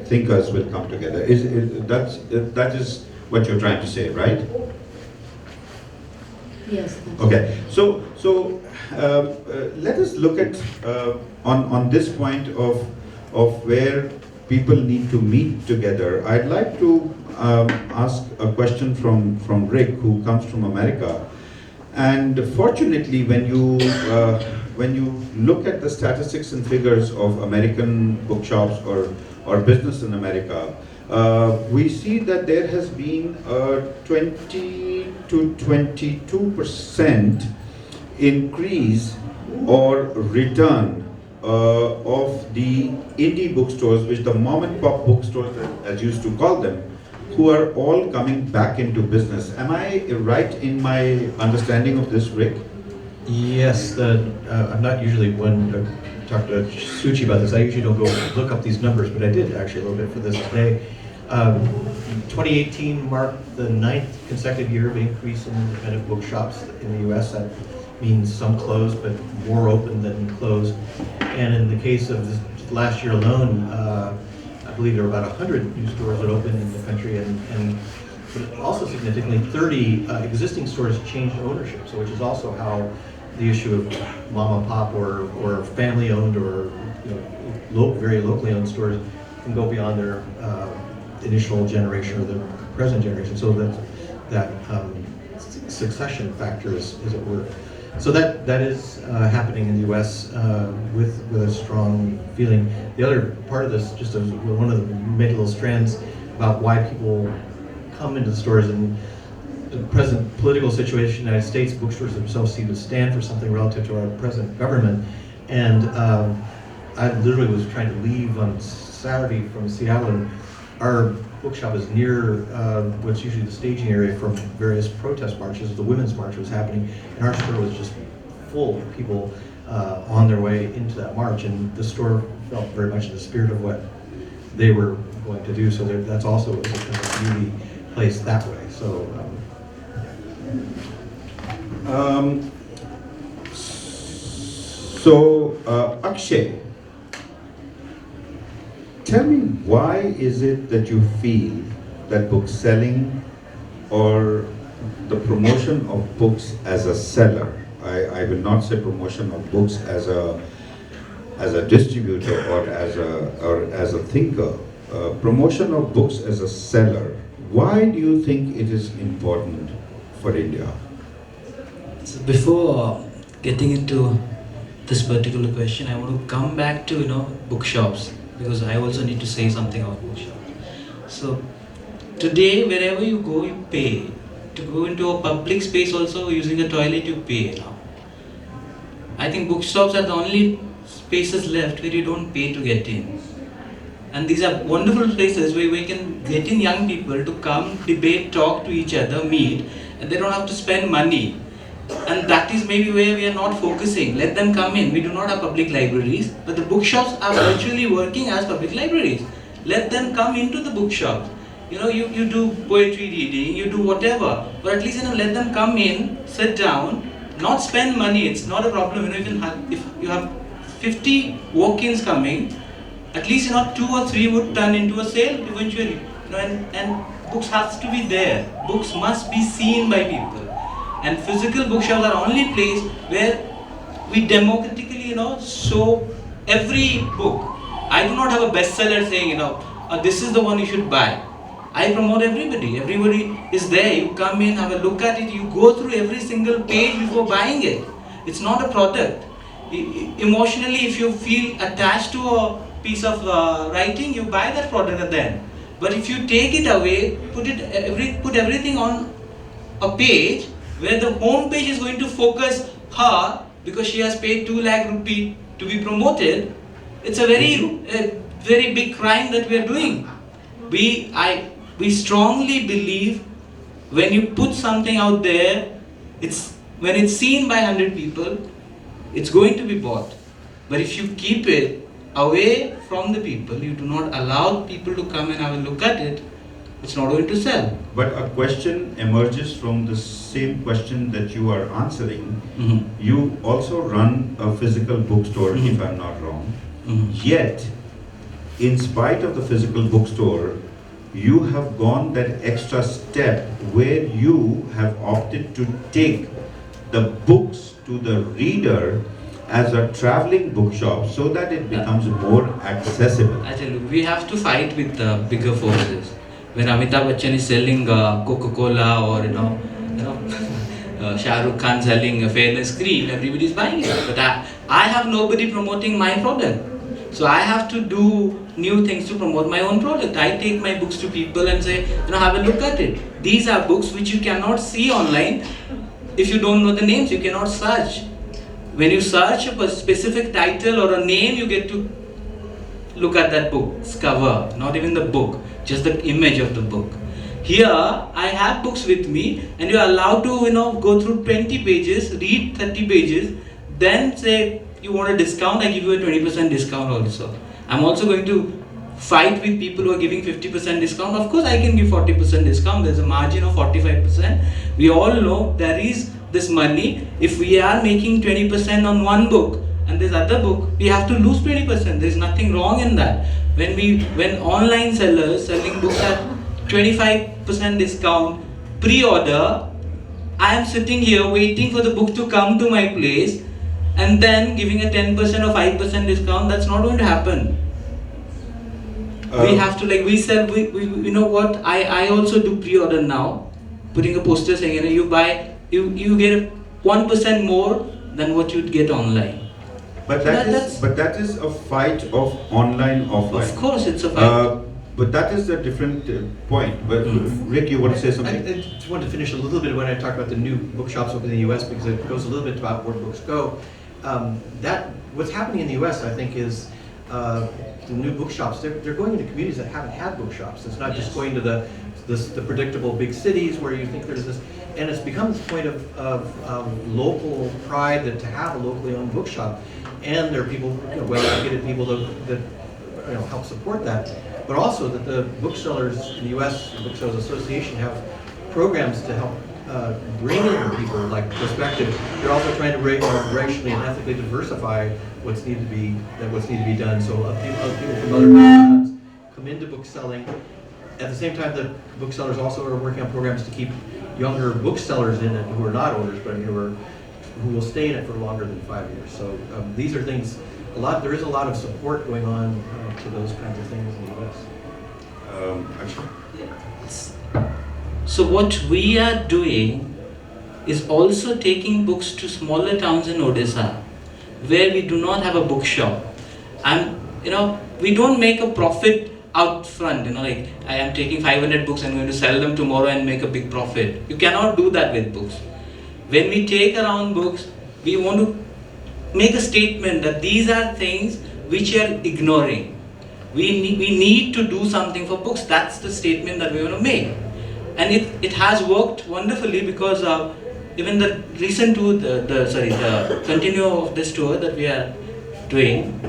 thinkers will come together. That is what you're trying to say, right? Yes. Okay. So let us look at on this point of where people need to meet together. I'd like to ask a question from Rick, who comes from America. And fortunately, when you look at the statistics and figures of American bookshops or business in America, we see that there has been a 20 to 22% increase or return of the indie bookstores, which the mom and pop bookstores, as used to call them, who are all coming back into business. Am I right in my understanding of this, Rick? Yes, I'm not usually one to talk to Suchi about this. I usually don't go look up these numbers, but I did actually a little bit for this today. 2018 marked the 9th consecutive year of increase in independent bookshops in the U.S. That means some closed, but more open than closed. And in the case of this last year alone, I believe there were about 100 new stores that opened in the country, and but also significantly 30 existing stores changed ownership. So, which is also how the issue of mom and pop or family owned or very locally owned stores can go beyond their initial generation or the present generation. So that succession factor is at work. So that is happening in the U.S. With a strong feeling. The other part of this, just as one of the many little strands about why people come into the stores and the present political situation in the United States, bookstores themselves seem to stand for something relative to our present government. And I literally was trying to leave on Saturday from Seattle, and our bookshop is near what's usually the staging area from various protest marches. The Women's March was happening, and our store was just full of people on their way into that march, and the store felt very much in the spirit of what they were going to do. So that's also a kind of beauty place that way. So. Akshay, tell me, why is it that you feel that book selling or the promotion of books as a seller, I will not say promotion of books as a distributor or as a thinker, promotion of books as a seller, why do you think it is important for India? So before getting into this particular question, I want to come back to bookshops, because I also need to say something about bookshops. So today, wherever you go, you pay. To go into a public space also, using a toilet, you pay now. I think bookshops are the only spaces left where you don't pay to get in. And these are wonderful places where we can get in young people to come, debate, talk to each other, meet, and they don't have to spend money. And that is maybe where we are not focusing. Let them come in. We do not have public libraries, but the bookshops are virtually working as public libraries. Let them come into the bookshops. You do poetry reading, you do whatever, but at least let them come in, sit down, not spend money. It's not a problem. If you have 50 walk-ins coming, at least 2 or 3 would turn into a sale eventually. And books has to be there. Books must be seen by people. And physical bookshops are only place where we democratically, show every book. I do not have a bestseller saying, this is the one you should buy. I promote everybody. Everybody is there. You come in, have a look at it. You go through every single page before buying it. It's not a product. Emotionally, if you feel attached to a piece of writing, you buy that product at the end. But if you take it away, put everything on a page where the home page is going to focus her because she has paid 2 lakh rupee to be promoted, it's a very big crime that we are doing. We strongly believe when you put something out there, when it's seen by 100 people, it's going to be bought. But if you keep it away from the people, you do not allow people to come and have a look at it, it's not going to sell. But a question emerges from the same question that you are answering. Mm-hmm. You also run a physical bookstore, Mm-hmm. if I'm not wrong. Mm-hmm. Yet, in spite of the physical bookstore, you have gone that extra step where you have opted to take the books to the reader as a traveling bookshop so that it becomes more accessible. I tell you, we have to fight with the bigger forces. When Amitabh Bachchan is selling Coca-Cola or Shah Rukh Khan selling a Fairness cream, everybody is buying it. But I have nobody promoting my product. So I have to do new things to promote my own product. I take my books to people and say, have a look at it. These are books which you cannot see online. If you don't know the names, you cannot search. When you search a specific title or a name, you get to look at that book's cover, not even the book, just the image of the book. Here, I have books with me and you're allowed to, go through 20 pages, read 30 pages, then say, you want a discount, I give you a 20% discount also. I'm also going to fight with people who are giving 50% discount. Of course, I can give 40% discount. There's a margin of 45%. We all know there is this money. If we are making 20% on one book and this other book, we have to lose 20%. There's nothing wrong in that. When online sellers selling books at 25% discount pre-order, I am sitting here waiting for the book to come to my place and then giving a 10% or 5% discount. That's not going to happen. We have to, we sell, you know what, I also do pre-order now, putting a poster saying, you buy, you get a 1% more than what you'd get online. But that is a fight of online offline. Of course, it's a fight. But that is a different point. But Rick, you want to say something? I just wanted to finish a little bit when I talk about the new bookshops open in the U.S. because it goes a little bit about where books go. What's happening in the U.S. I think is the new bookshops. They're going into communities that haven't had bookshops. It's not just going to the predictable big cities where you think there's this, and it's become this point of local pride that to have a locally owned bookshop, and there are people, well-educated people that help support that. But also that the booksellers in the U.S. Booksellers Association have programs to help bring in people like perspective. They're also trying to racially and ethically diversify what's needed to be done. So people from other backgrounds come into bookselling. At the same time, the booksellers also are working on programs to keep younger booksellers in it who are not owners, but who will stay in it for longer than 5 years. So these are things. There is a lot of support going on to those kinds of things in the U.S. So what we are doing is also taking books to smaller towns in Odisha, where we do not have a bookshop, and we don't make a profit out front. Like I am taking 500 books and going to sell them tomorrow and make a big profit. You cannot do that with books. When we take around books, we want to make a statement that these are things which you are ignoring. We need to do something for books. That's the statement that we want to make. And it has worked wonderfully because even the recent tour, the continue of this tour that we are doing,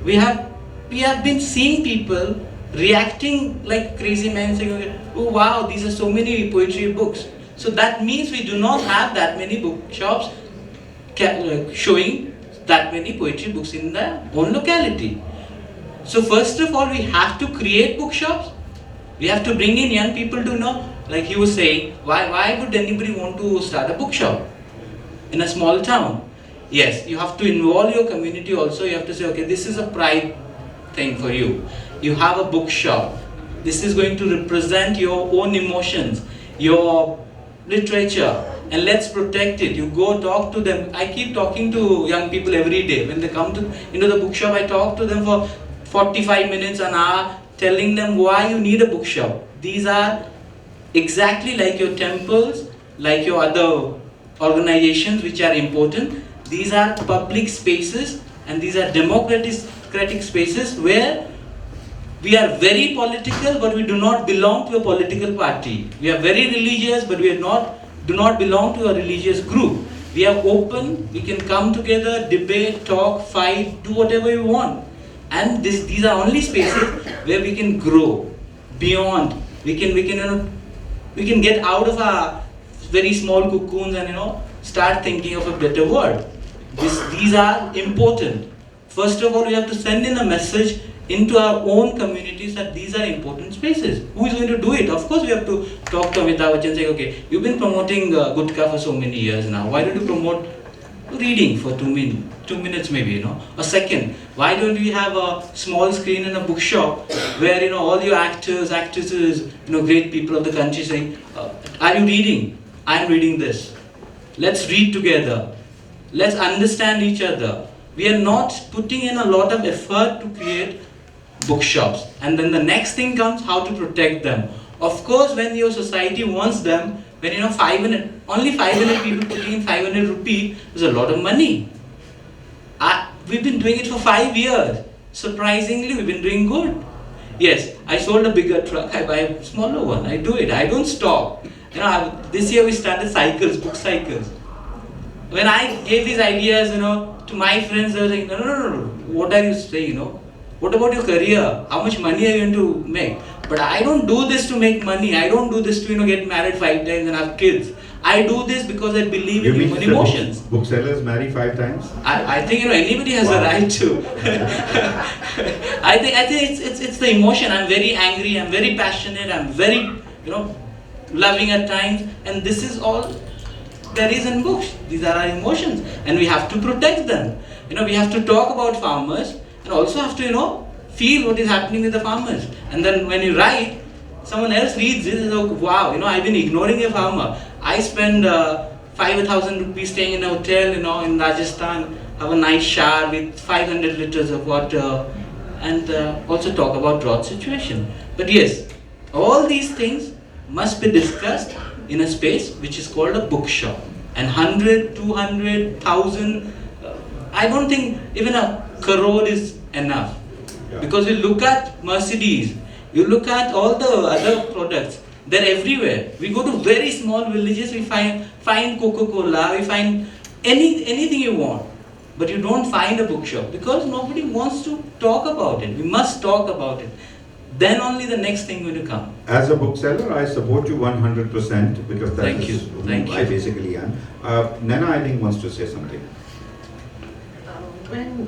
we have been seeing people reacting like crazy men saying, oh wow, these are so many poetry books. So that means we do not have that many bookshops showing that many poetry books in their own locality. So first of all, we have to create bookshops. We have to bring in young people to know, like he was saying, why would anybody want to start a bookshop in a small town? Yes, you have to involve your community also. You have to say, okay, this is a pride thing for you. You have a bookshop. This is going to represent your own emotions, your literature, and let's protect it. You go talk to them. I keep talking to young people every day. When they come into the bookshop, I talk to them for 45 minutes, an hour, telling them why you need a bookshop. These are exactly like your temples, like your other organizations which are important. These are public spaces and these are democratic spaces where we are very political, but we do not belong to a political party. We are very religious, but we do not belong to a religious group. We are open, we can come together, debate, talk, fight, do whatever we want. And these are only spaces where we can grow beyond. We can get out of our very small cocoons and start thinking of a better world. These are important. First of all, we have to send in a message into our own communities that these are important spaces. Who is going to do it? Of course, we have to talk to Amitabh Bachchan and say, okay, you've been promoting Gutka for so many years now. Why don't you promote reading for 2 minutes maybe, a second? Why don't we have a small screen in a bookshop where, all your actors, actresses, great people of the country saying, are you reading? I'm reading this. Let's read together. Let's understand each other. We are not putting in a lot of effort to create bookshops. And then the next thing comes, how to protect them. Of course, when your society wants them, when only 500 people putting in 500 rupees is a lot of money. We've been doing it for 5 years. Surprisingly, we've been doing good. Yes, I sold a bigger truck, I buy a smaller one. I do it, I don't stop. This year we started cycles, book cycles. When I gave these ideas, to my friends, they were saying, no, what are you saying, What about your career? How much money are you going to make? But I don't do this to make money. I don't do this to, get married 5 times and have kids. I do this because I believe in human emotions. Booksellers marry 5 times? I think, anybody has a right to. I think it's the emotion. I'm very angry, I'm very passionate, I'm very, loving at times. And this is all there is in books. These are our emotions. And we have to protect them. We have to talk about farmers and also have to, feel what is happening with the farmers. And then when you write, someone else reads it and goes, wow, I've been ignoring a farmer. I spend 5,000 rupees staying in a hotel, in Rajasthan, have a nice shower with 500 liters of water, and also talk about drought situation. But yes, all these things must be discussed in a space which is called a bookshop. And 100, 200, 1,000, I don't think even a crore is enough. Yeah. Because you look at Mercedes, you look at all the other products, they're everywhere. We go to very small villages, we find Coca-Cola, we find anything you want. But you don't find a bookshop because nobody wants to talk about it. We must talk about it. Then only the next thing will come. As a bookseller, I support you 100% because that Thank is you. who Thank I you. basically am. Nana, I think, wants to say something. When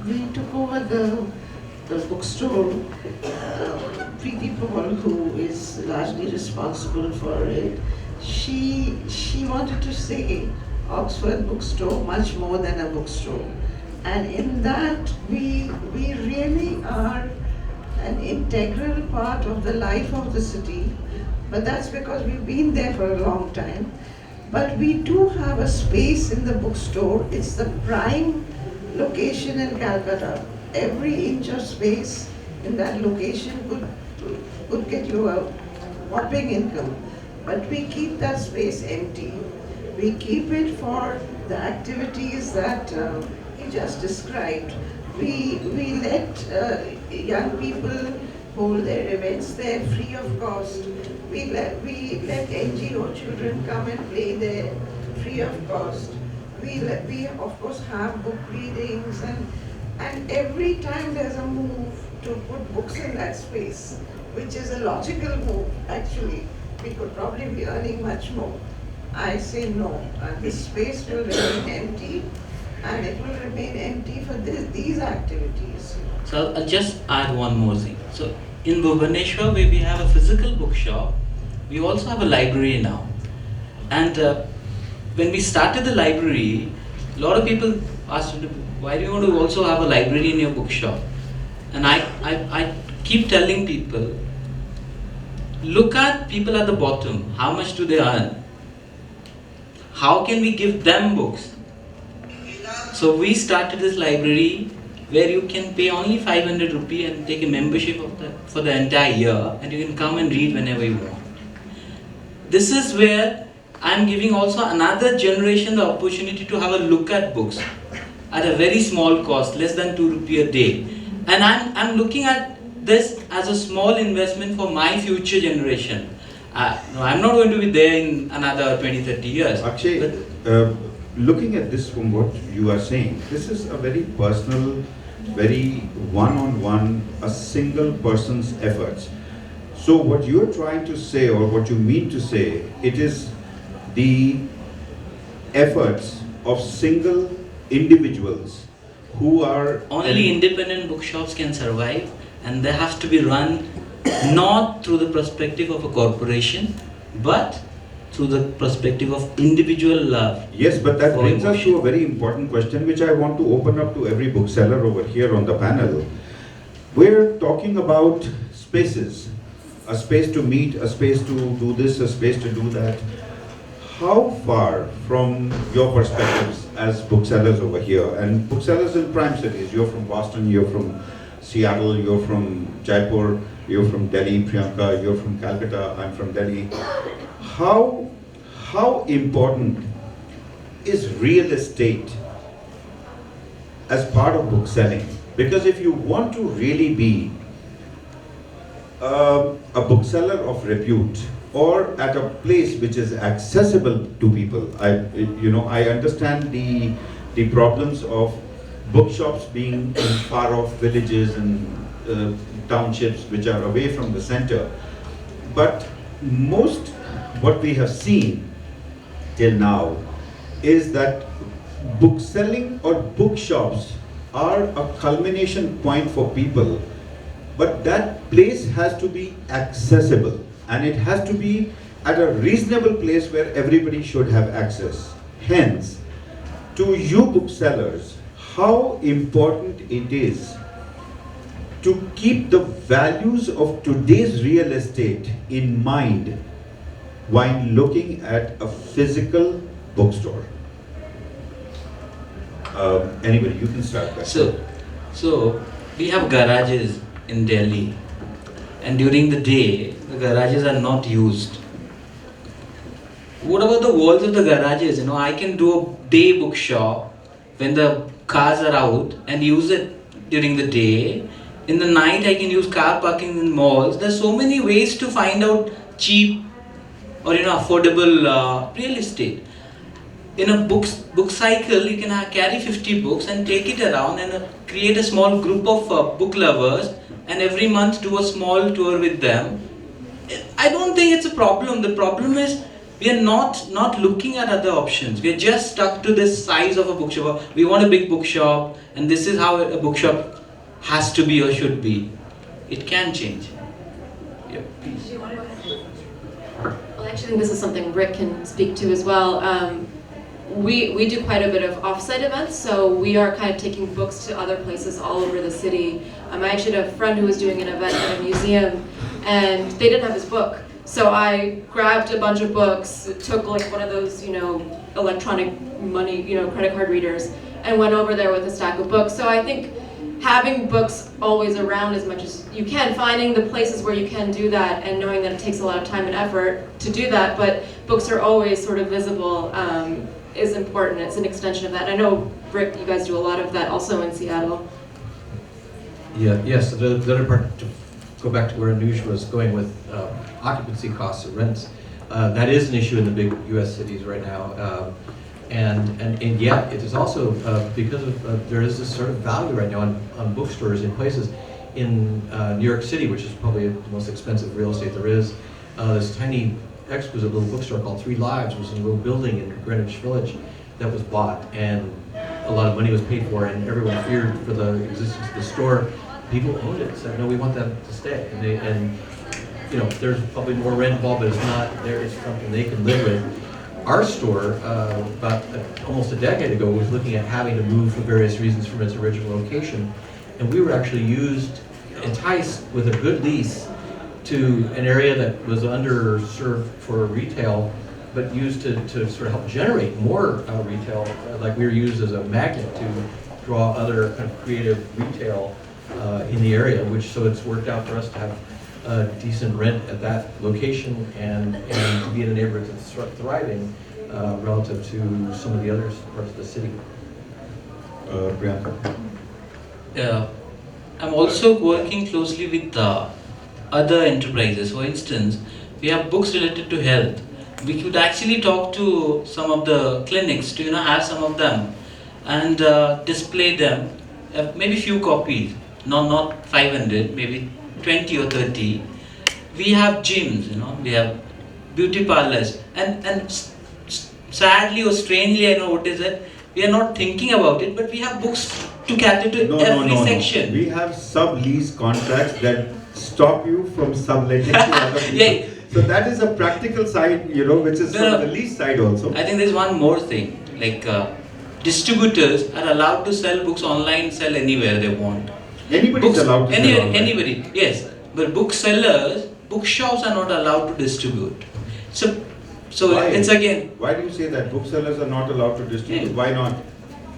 we took over the bookstore, Preeti Paul, who is largely responsible for it, she wanted to say Oxford Bookstore much more than a bookstore. And in that, we really are an integral part of the life of the city, but that's because we've been there for a long time. But we do have a space in the bookstore. It's the prime location in Calcutta. Every inch of space in that location could get you a whopping income. But we keep that space empty. We keep it for the activities that he just described. We let young people hold their events there free of cost. We let NGO children come and play there free of cost. We of course have book readings, and every time there's a move to put books in that space, which is a logical move actually. We could probably be earning much more. I say no. This space will remain empty, and it will remain empty for these activities. So I'll just add one more thing. So in Bhubaneswar, where we have a physical bookshop, we also have a library now. And when we started the library, a lot of people asked, why do you want to also have a library in your bookshop? And I keep telling people, look at people at the bottom. How much do they earn? How can we give them books? So we started this library where you can pay only 500 rupees and take a membership for the entire year, and you can come and read whenever you want. This is where I'm giving also another generation the opportunity to have a look at books at a very small cost, less than 2 rupees a day. And I'm looking at this as a small investment for my future generation. No, I'm not going to be there in another 20-30 years. Akshay, looking at this from what you are saying, this is a very personal, very one-on-one, a single person's efforts. So what you're trying to say, or what you mean to say, it is the efforts of single individuals who are... Only independent bookshops can survive, and they have to be run not through the perspective of a corporation, but through the perspective of individual love. Yes, but that for brings us emotion. to a very important question which I want to open up to every bookseller over here on the panel. We're talking about spaces, a space to meet, a space to do this, a space to do that. How far from your perspectives as booksellers over here, and booksellers in prime cities, you're from Boston, you're from Seattle, you're from Jaipur, you're from Delhi, Priyanka, you're from Calcutta, I'm from Delhi. How important is real estate as part of bookselling? Because if you want to really be a bookseller of repute, or at a place which is accessible to people, I understand the problems of bookshops being in far off villages and townships which are away from the center. But most what we have seen till now is that bookselling or bookshops are a culmination point for people, but that place has to be accessible, and it has to be at a reasonable place where everybody should have access. Hence, to you booksellers, how important it is to keep the values of today's real estate in mind while looking at a physical bookstore? Anybody, you can start that. So we have garages in Delhi, and during the day, the garages are not used. What about the walls of the garages? I can do a day bookshop when the cars are out and use it during the day. In the night, I can use car parking in malls. There's so many ways to find out cheap or affordable real estate. In a book cycle, you can carry 50 books and take it around and create a small group of book lovers, and every month do a small tour with them. I don't think it's a problem. The problem is we are not looking at other options. We are just stuck to this size of a bookshop. We want a big bookshop, and this is how a bookshop has to be or should be. It can change. Yeah, please. Well, actually, this is something Rick can speak to as well. We do quite a bit of offsite events, so we are kind of taking books to other places all over the city. I actually had a friend who was doing an event at a museum, and they didn't have his book. So I grabbed a bunch of books, took like one of those, electronic money, credit card readers, and went over there with a stack of books. So I think having books always around as much as you can, finding the places where you can do that, and knowing that it takes a lot of time and effort to do that, but books are always sort of visible, is important. It's an extension of that. I know, Rick, you guys do a lot of that also in Seattle. Yes, the other part, to go back to where Anuj was going with occupancy costs and rents, that is an issue in the big US cities right now. And yet it is also because of there is this sort of value right now on bookstores in places in New York City, which is probably the most expensive real estate there is. This tiny exquisite little bookstore called 3 Lives was in a little building in Greenwich Village that was bought, and a lot of money was paid for, and everyone feared for the existence of the store. People owned it, said no, we want them to stay, and there's probably more rent involved, but it's not there. It's something they can live with. Our store, about almost a decade ago, was looking at having to move for various reasons from its original location, and we were actually enticed with a good lease to an area that was underserved for retail, but used to sort of help generate more retail. Like we were used as a magnet to draw other kind of creative retail in the area, so it's worked out for us to have decent rent at that location and to be in a neighborhood that's thriving relative to some of the other parts of the city. Priyanka? I'm also working closely with other enterprises. For instance, we have books related to health. We could actually talk to some of the clinics to have some of them and display them, maybe few copies, not 500, maybe 20 or 30. We have gyms, we have beauty parlors, and sadly or strangely, I know what is it, we are not thinking about it, but we have books to cater to every section. We have sub-lease contracts that stop you from subletting to other people. Yeah. So that is a practical side, which is from the lease side also. I think there's one more thing, like distributors are allowed to sell books online, sell anywhere they want. Anybody's allowed to sell online. Anybody, yes. But booksellers, bookshops are not allowed to distribute. So Why? it's again. Why do you say that booksellers are not allowed to distribute? Yeah. Why not?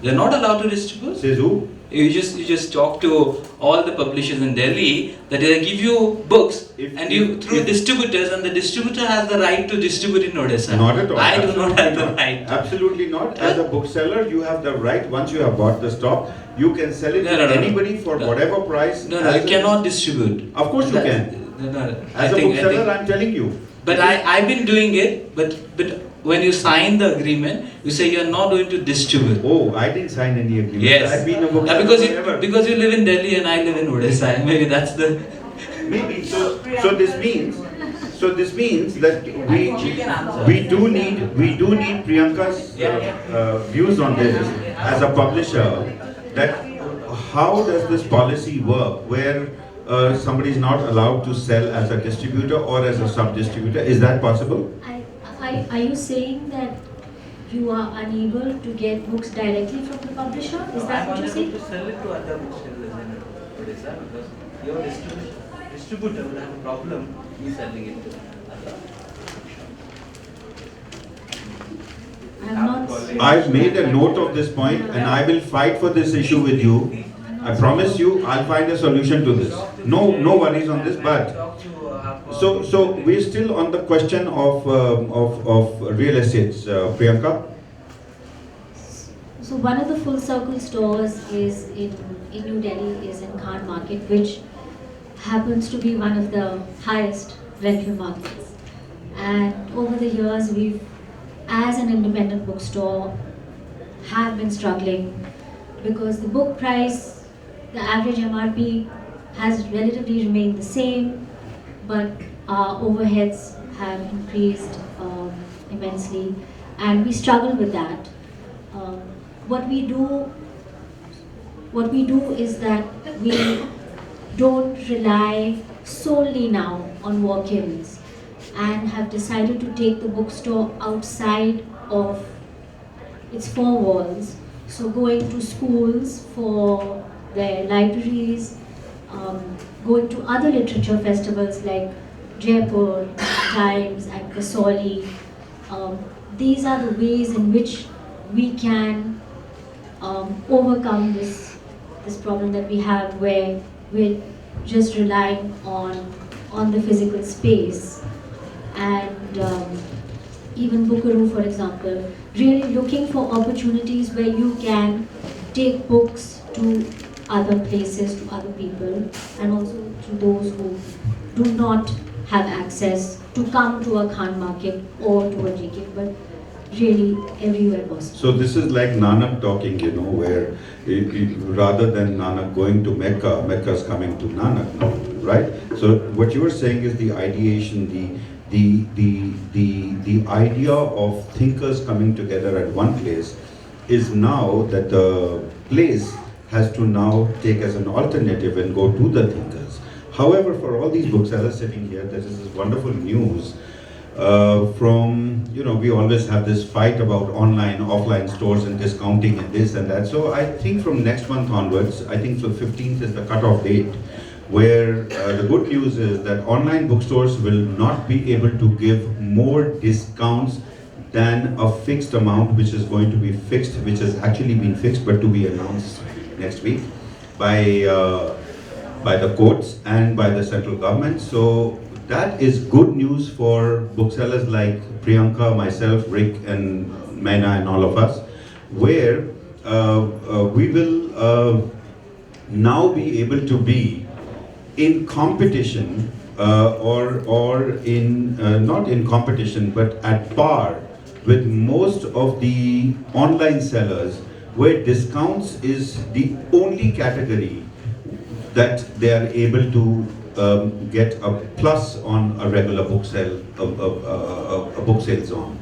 They're not allowed to distribute. Says who? You just talk to all the publishers in Delhi that they give you books through distributors, and the distributor has the right to distribute in Odisha. Not at all. I do not have the right. Absolutely not. As a bookseller, you have the right. Once you have bought the stock, you can sell it to anybody for whatever price. No, you cannot distribute. Of course you can. As a bookseller, I'm telling you. But I've been doing it. But when you sign the agreement, you say you are not going to distribute. Oh, I didn't sign any agreement. Yes. I've been a bookseller forever. because you live in Delhi and I live in Odisha. Maybe that's the. Maybe so. So this means that we do need Priyanka's views on this as a publisher. That how does this policy work where somebody is not allowed to sell as a distributor or as a sub-distributor? Is that possible? Are you saying that you are unable to get books directly from the publisher? Is that what you're saying? To sell it to other booksellers in Odisha because your distributor will have a problem in selling it to other. I have not I've made a note of this point and I will fight for this issue with you. I promise you, I'll find a solution to this. No worries on this, but so we're still on the question of real estates, Priyanka. So one of the full circle stores is in New Delhi, is in Khan Market, which happens to be one of the highest rental markets. And over the years, we've, as an independent bookstore, have been struggling because the book price, the average MRP has relatively remained the same, but our overheads have increased immensely, and we struggle with that. What we do is that we don't rely solely now on walk-ins, and have decided to take the bookstore outside of its four walls. So going to schools for their libraries, going to other literature festivals like Jaipur, Times and Kasoli. These are the ways in which we can overcome this problem that we have, where we're just relying on the physical space. And even Bookaroo, for example, really looking for opportunities where you can take books to other places, to other people, and also to those who do not have access to come to a Khan Market or to a JK, but really everywhere possible. So this is like Nanak talking, where rather than Nanak going to Mecca, Mecca is coming to Nanak now, right? So what you are saying is the ideation, the idea of thinkers coming together at one place is now that the place has to now take as an alternative and go to the thinkers. However, for all these booksellers sitting here, there is this wonderful news from, we always have this fight about online, offline stores and discounting and this and that. So I think from next month onwards, I think so 15th is the cutoff date, where the good news is that online bookstores will not be able to give more discounts than a fixed amount, which is going to be fixed, which has actually been fixed, but to be announced next week by the courts and by the central government. So that is good news for booksellers like Priyanka, myself, Rick, and Maina, and all of us, where we will now be able to be in competition, or in not in competition, but at par with most of the online sellers, where discounts is the only category that they are able to get a plus on a regular book sale, a book sales on.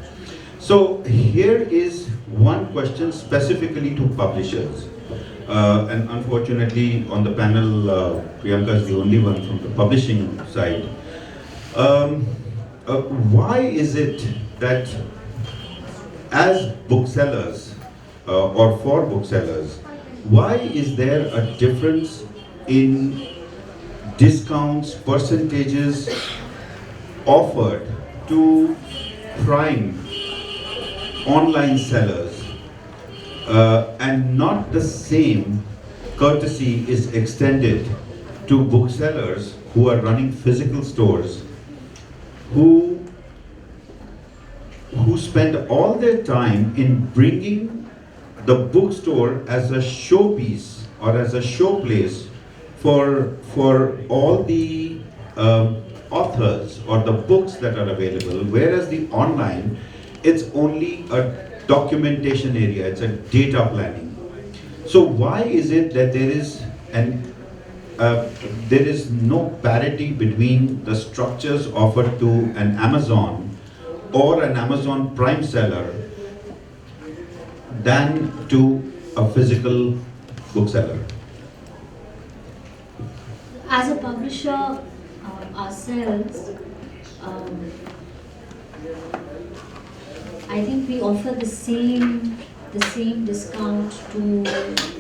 So here is one question specifically to publishers. And unfortunately, on the panel, Priyanka is the only one from the publishing side. Why is it that as booksellers, or for booksellers, why is there a difference in discounts, percentages offered to prime online sellers, and not the same courtesy is extended to booksellers who are running physical stores, who spend all their time in bringing the bookstore as a showpiece or as a showplace for all the authors or the books that are available, whereas the online, it's only a documentation area, it's a data planning. So why is it that there is no parity between the structures offered to an Amazon or an Amazon Prime seller than to a physical bookseller? As a publisher ourselves, I think we offer the same discount to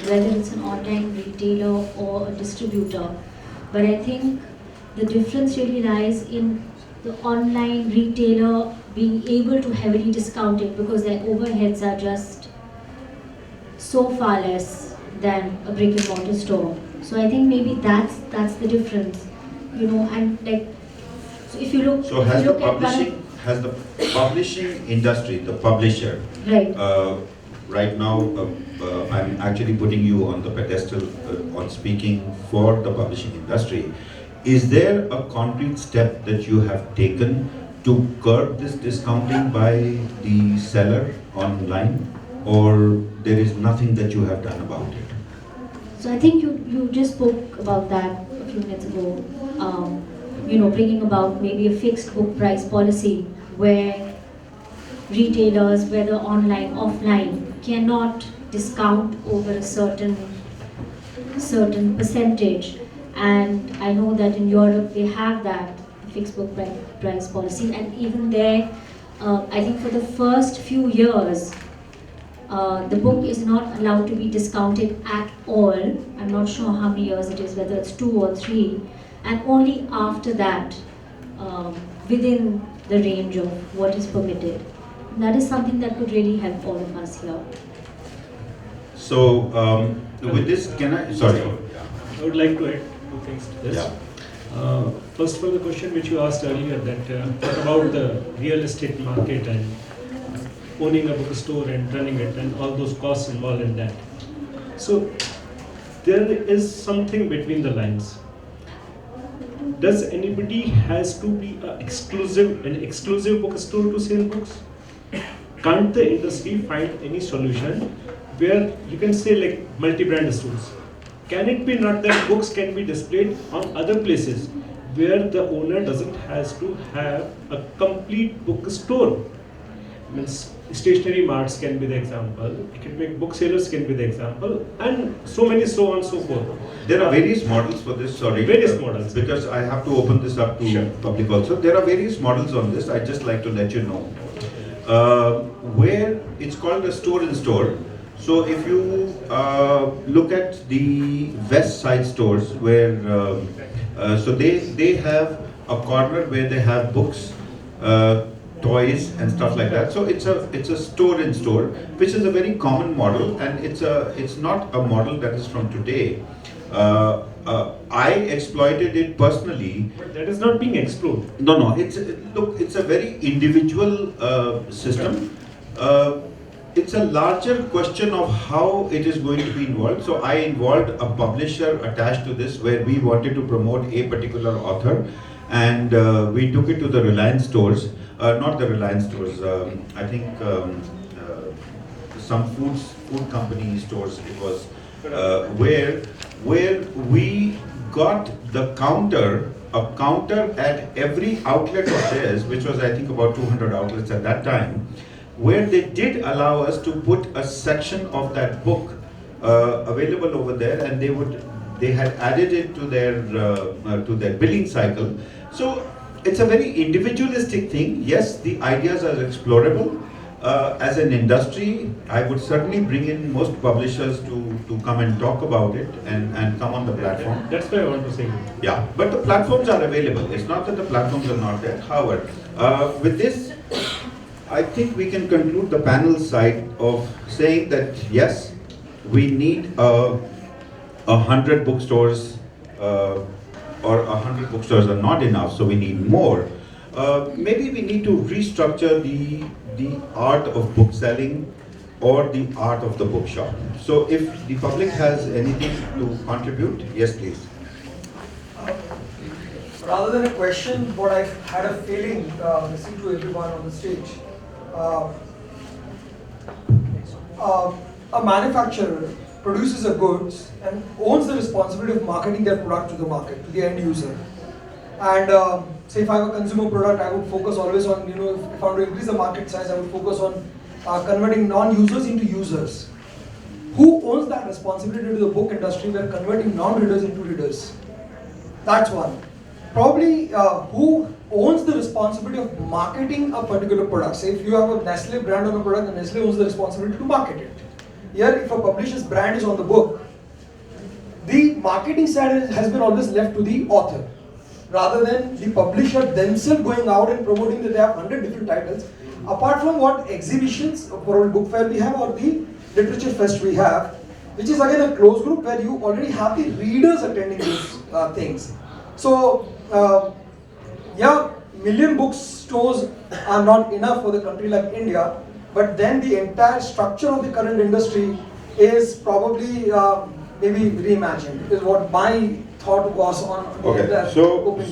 whether it's an online retailer or a distributor. But I think the difference really lies in the online retailer being able to heavily discount it because their overheads are just so far less than a brick and mortar store. So I think maybe that's the difference, you know. And like, so if you look, So if has you the look at publishing industry, the publisher, right. right now, I'm actually putting you on the pedestal on speaking for the publishing industry. Is there a concrete step that you have taken to curb this discounting by the seller online, or there is nothing that you have done about it? So I think you just spoke about that a few minutes ago. You know, bringing about maybe a fixed book price policy where retailers, whether online, offline, cannot discount over a certain percentage. And I know that in Europe they have that fixed book price policy, and even there, I think for the first few years, the book is not allowed to be discounted at all. I'm not sure how many years it is, whether it's 2 or 3, and only after that, within the range of what is permitted. And that is something that could really help all of us here. So with this, can I? Sorry. I would like to add 2 things to this. Yeah. First of all, the question which you asked earlier, that what about the real estate market and owning a bookstore and running it and all those costs involved in that. So there is something between the lines. Does anybody has to be an exclusive bookstore to sell books? Can't the industry find any solution where you can say like multi-brand stores? Can it be not that books can be displayed on other places where the owner doesn't has to have a complete bookstore? Means stationery marts can be the example, academic booksellers can be the example, and so many so on and so forth. There are various models for this, sorry. Various models. Because I have to open this up to Sure. public also. There are various models on this, I'd just like to let you know. Where it's called a store in store. So if you look at the west side stores where, so they have a corner where they have books, toys and stuff like that. So it's a store in store, which is a very common model, and it's not a model that is from today. I exploited it personally. But that is not being explored. No. It's a very individual system. It's a larger question of how it is going to be involved. So I involved a publisher attached to this, where we wanted to promote a particular author, and we took it to the Reliance stores. Not the Reliance stores, I think some food company stores it was, where we got a counter at every outlet of theirs, which was I think about 200 outlets at that time, where they did allow us to put a section of that book available over there, and they had added it to their billing cycle. So it's a very individualistic thing. Yes, the ideas are explorable. As an industry, I would certainly bring in most publishers to come and talk about it and come on the platform. That's why I want to say. Yeah, but the platforms are available. It's not that the platforms are not there. However, with this, I think we can conclude the panel side of saying that yes, we need 100 bookstores, or 100 bookstores are not enough, so we need more. Maybe we need to restructure the art of bookselling or the art of the bookshop. So if the public has anything to contribute, yes please. Rather than a question, what I had a feeling listening to everyone on the stage, a manufacturer produces a goods and owns the responsibility of marketing their product to the market, to the end user. And say if I have a consumer product, I would focus always on, if I want to increase the market size, I would focus on converting non-users into users. Who owns that responsibility to the book industry? We're converting non-readers into readers. That's one. Probably who owns the responsibility of marketing a particular product. Say if you have a Nestle brand on a product, then Nestle owns the responsibility to market it. Here, if a publisher's brand is on the book, the marketing side has been always left to the author. rather than the publisher themselves going out and promoting that they have 100 different titles. Apart from what exhibitions, World Book Fair we have, or the Literature Fest we have, which is again a closed group where you already have the readers attending these things. So, yeah, million bookstores are not enough for the country like India, but then the entire structure of the current industry is probably maybe reimagined, is what my thought was on Okay, that opinion.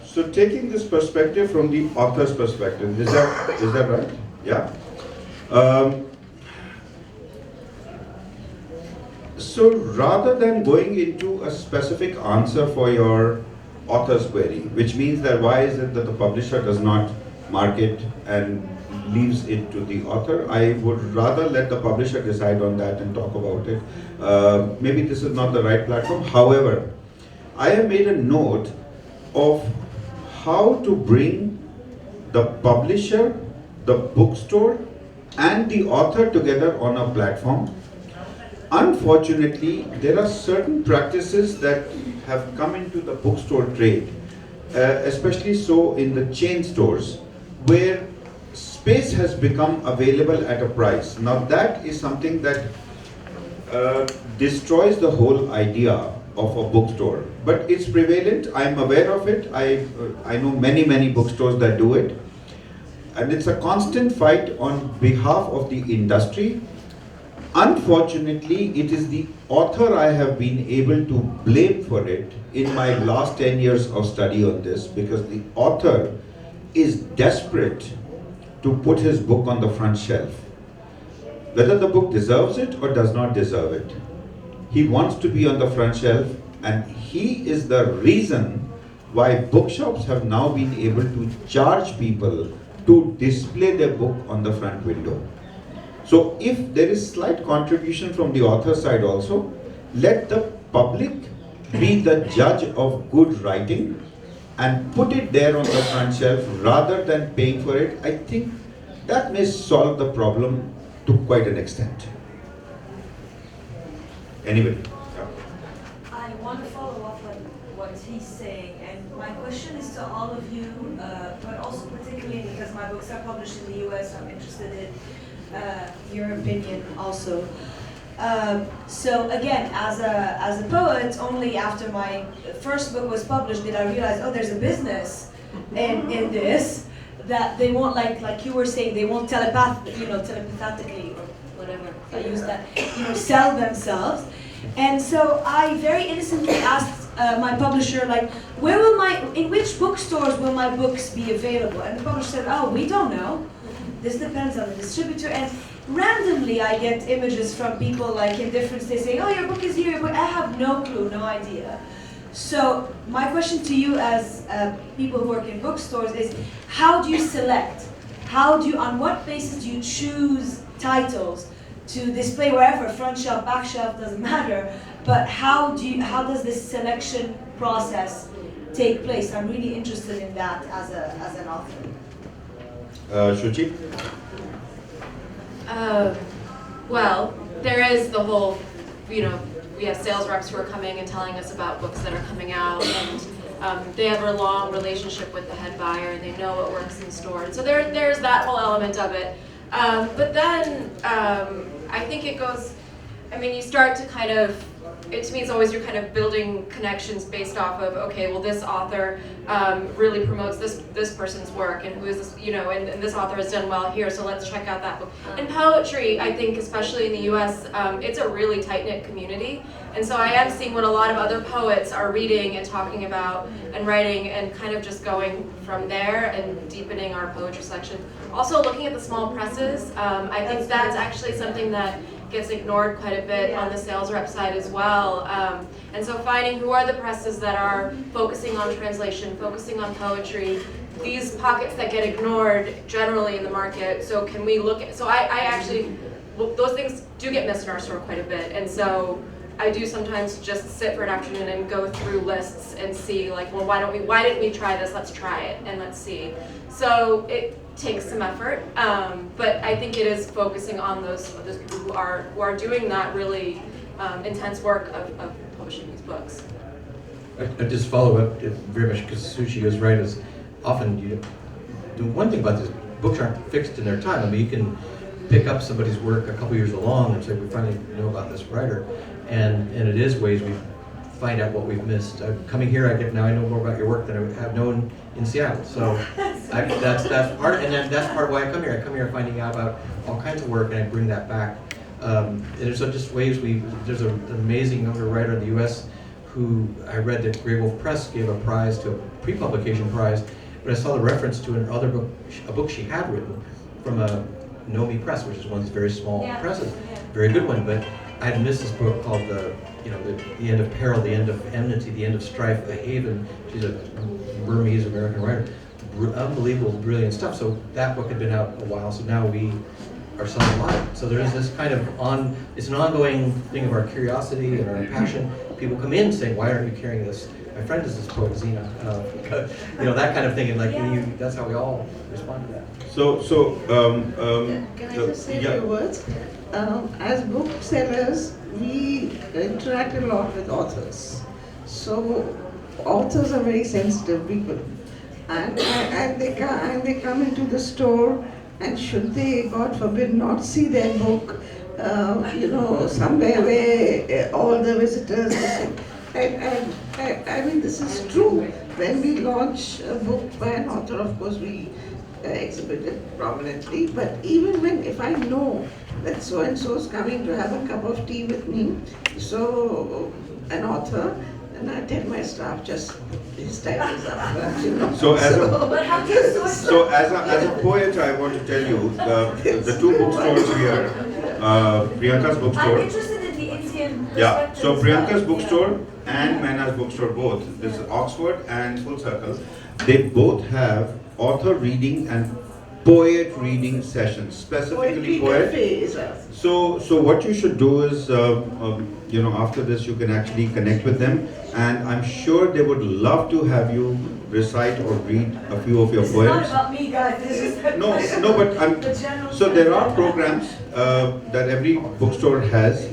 so taking this perspective from the author's perspective, is that right? Yeah. So rather than going into a specific answer for your author's query, which means that why is it that the publisher does not market and leaves it to the author, I would rather let the publisher decide on that and talk about it. Maybe this is not the right platform. However, I have made a note of how to bring the publisher, the bookstore, and the author together on a platform. Unfortunately, there are certain practices that have come into the bookstore trade, especially so in the chain stores, where space has become available at a price. Now that is something that destroys the whole idea of a bookstore. But it's prevalent, I'm aware of it, I know many bookstores that do it. And it's a constant fight on behalf of the industry. Unfortunately, it is the author I have been able to blame for it in my last 10 years of study on this, because the author is desperate to put his book on the front shelf. Whether the book deserves it or does not deserve it, he wants to be on the front shelf, and he is the reason why bookshops have now been able to charge people to display their book on the front window. So if there is slight contribution from the author side also, let the public be the judge of good writing and put it there on the front shelf rather than paying for it. I think that may solve the problem to quite an extent. Anyway. I want to follow up on what he's saying, and my question is to all of you, but also particularly because my books are published in the US, I'm interested in your opinion also. So again, as a poet, only after my first book was published did I realize, oh, there's a business in this, that they won't, like you were saying, they won't telepathically or whatever, I use that, sell themselves. And so I very innocently asked my publisher, like, in which bookstores will my books be available? And the publisher said, oh, we don't know. This depends on the distributor. And randomly I get images from people like in different states saying, oh, your book is here, but I have no clue, no idea. So my question to you as people who work in bookstores is, how do you select? On what basis do you choose titles to display wherever, front shelf, back shelf, doesn't matter, but how does this selection process take place? I'm really interested in that as an author. Shuchi? Well, there is the whole, we have sales reps who are coming and telling us about books that are coming out, and they have a long relationship with the head buyer, and they know what works in store. And so there's that whole element of it. But then I think it goes, you start to kind of, to me it's always you're kind of building connections based off of, okay, well this author really promotes this person's work, and who is this, and this author has done well here, so let's check out that book. In poetry, I think, especially in the US, it's a really tight-knit community, and so I am seeing what a lot of other poets are reading and talking about and writing, and kind of just going from there and deepening our poetry section. Also looking at the small presses, I think that's actually something that gets ignored quite a bit on the sales rep side as well. And so finding who are the presses that are focusing on translation, focusing on poetry, these pockets that get ignored generally in the market. So can we look at, so I actually, those things do get missed in our store quite a bit. And so I do sometimes just sit for an afternoon and go through lists and see, like, well, why didn't we try this? Let's try it and let's see. So it takes some effort, but I think it is focusing on those people who are doing that really intense work of publishing these books. I just follow up very much because Sushi is right. Is often the one thing about this, books aren't fixed in their time. I mean, you can pick up somebody's work a couple years along and say, we finally know about this writer, and it is ways we find out what we've missed. Coming here, I know more about your work than I have known in Seattle. So that's part, and that's part of why I come here. I come here finding out about all kinds of work, and I bring that back. And there's just ways there's an amazing younger writer in the U.S. who I read that Grey Wolf Press gave a prize to a pre-publication prize, but I saw the reference to another book, a book she had written from a Nomi Press, which is one of these very small presses, very good one. But I had missed this book called the end of peril, the end of enmity, the end of strife, a haven. She's a Burmese American writer, unbelievable, brilliant stuff. So that book had been out a while, so now we are selling a lot. So there is this kind of it's an ongoing thing of our curiosity and our passion. People come in saying, "Why aren't you carrying this?" My friend is this poet, Zena, that kind of thing, and that's how we all respond to that. Can I just say a few words? As booksellers, we interact a lot with authors. So authors are very sensitive people, and they come into the store, and should they, God forbid, not see their book, somewhere where all the visitors. I mean, this is true. When we launch a book by an author, of course, we exhibit it prominently. But even if I know that so and so is coming to have a cup of tea with me, so an author, and I tell my staff, just his time is up. So as a poet, I want to tell you the two bookstores here, Priyanka's bookstore. I'm interested in the Indian Yeah, so perspective as Priyanka's well. bookstore and Maina's bookstore both, this is Oxford and Full Circle, they both have author reading and poet reading sessions, specifically poet. So what you should do is, after this you can actually connect with them, and I'm sure they would love to have you recite or read a few of your This poems. is not about me, guys. This is No, but the general so there are programs that every bookstore has.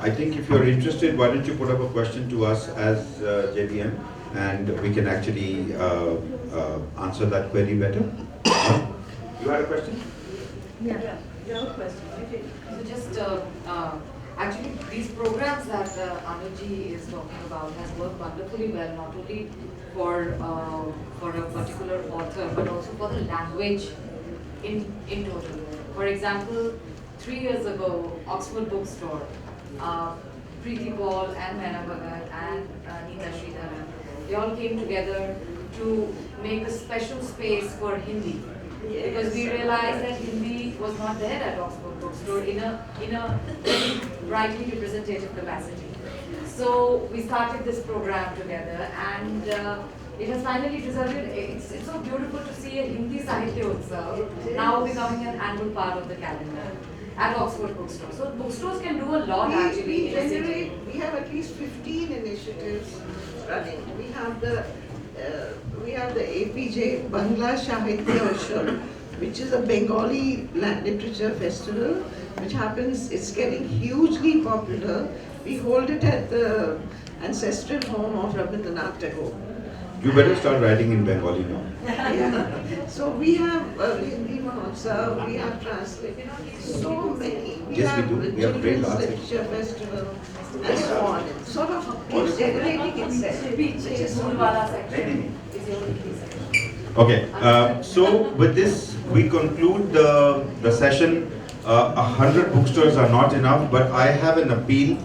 I think if you're interested, why don't you put up a question to us as JBM, and we can actually answer that query better. You had a question? Yeah, your question. Okay. So just actually these programs that Anuji is talking about has worked wonderfully well, not only for a particular author but also for the language in total. For example, 3 years ago, Oxford Bookstore, Preeti Paul and MainaBhagat and Neeta Sridharan, they all came together to make a special space for Hindi. Because we realized that Hindi was not there at Oxford Bookstore in a very brightly representative capacity. So we started this program together, and it has finally resulted. It's so beautiful to see a Hindi Sahitya Utsav now becoming an annual part of the calendar at Oxford Bookstore. So bookstores can do a lot actually in a city. We have at least 15 initiatives running. We have the APJ Bangla Sahitya Utsav, which is a Bengali literature festival, which happens, it's getting hugely popular. We hold it at the ancestral home of Rabindranath Tagore. You better start writing in Bengali now. Yeah. So we have Hindi Mahotsav, we have translation, so many. Yes, we do. We have great arts. Literature festival, and so on. It's sort of keeps generating itself. Which is Gulwala section is your Hindi section. Okay, so with this we conclude the session. 100 bookstores are not enough, but I have an appeal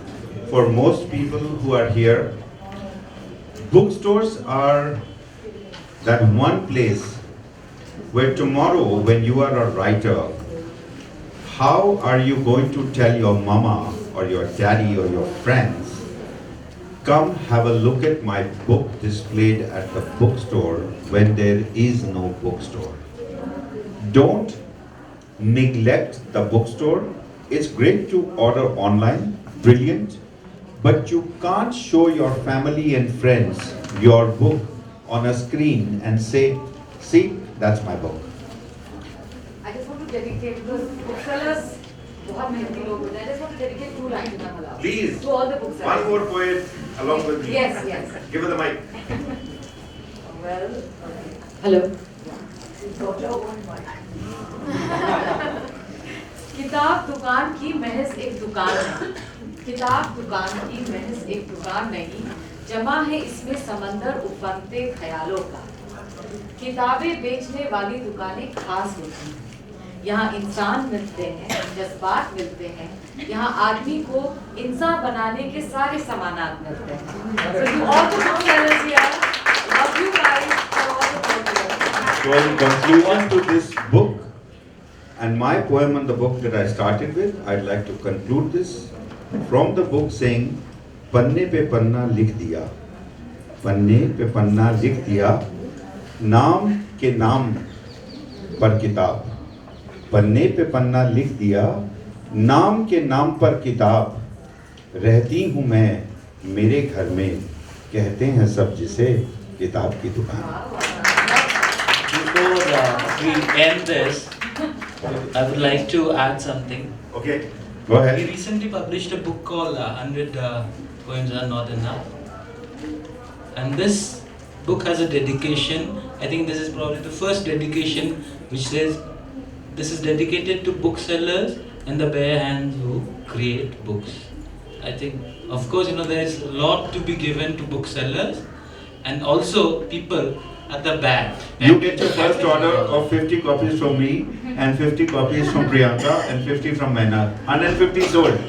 for most people who are here. Bookstores are that one place where tomorrow, when you are a writer, how are you going to tell your mama or your daddy or your friends, come have a look at my book displayed at the bookstore when there is no bookstore? Don't neglect the bookstore. It's great to order online, brilliant, but you can't show your family and friends your book on a screen and say, see, that's my book. I just want to dedicate, because booksellers बहुत मेहनती लोग होते हैं. I just want to dedicate 2 lines in Malayalam. Please. To all the booksellers. One more poet along with me. Yes, yes. Give her the mic. Well, hello. किताब दुकान की महज एक दुकान है. किताब दुकान की महज एक दुकान नहीं, जमा है इसमें समंदर उफनते ख्यालों का. किताबें बेचने वाली दुकानें खास होती हैं. यहाँ इंसान मिलते हैं, जज्बात मिलते हैं. यहाँ आदमी को इंसान बनाने के सारे सामानात मिलते हैं. So to all the booksellers here, love you guys for all the booksellers. So in conclusion to this book and my poem on the book that I started with, I'd like to conclude this from the book saying, पन्ने पे पन्ना लिख दिया, पन्ने पे पन्ना लिख दिया, नाम के नाम पर किताब. पन्ने पे पन्ना लिख दिया, नाम के नाम पर किताब. रहती हूँ मैं मेरे घर में, कहते हैं सब जिसे किताब की दुकान. Before we end this, I would like to add something. Okay, go ahead. We recently published a book called 100 Poems Are Not Enough. And this book has a dedication. I think this is probably the first dedication which says this is dedicated to booksellers and the bare hands who create books. I think, of course, there is a lot to be given to booksellers and also people at the back. You get your first order of 50 copies from me and 50 copies from Priyanka and 50 from Maina. 150 sold.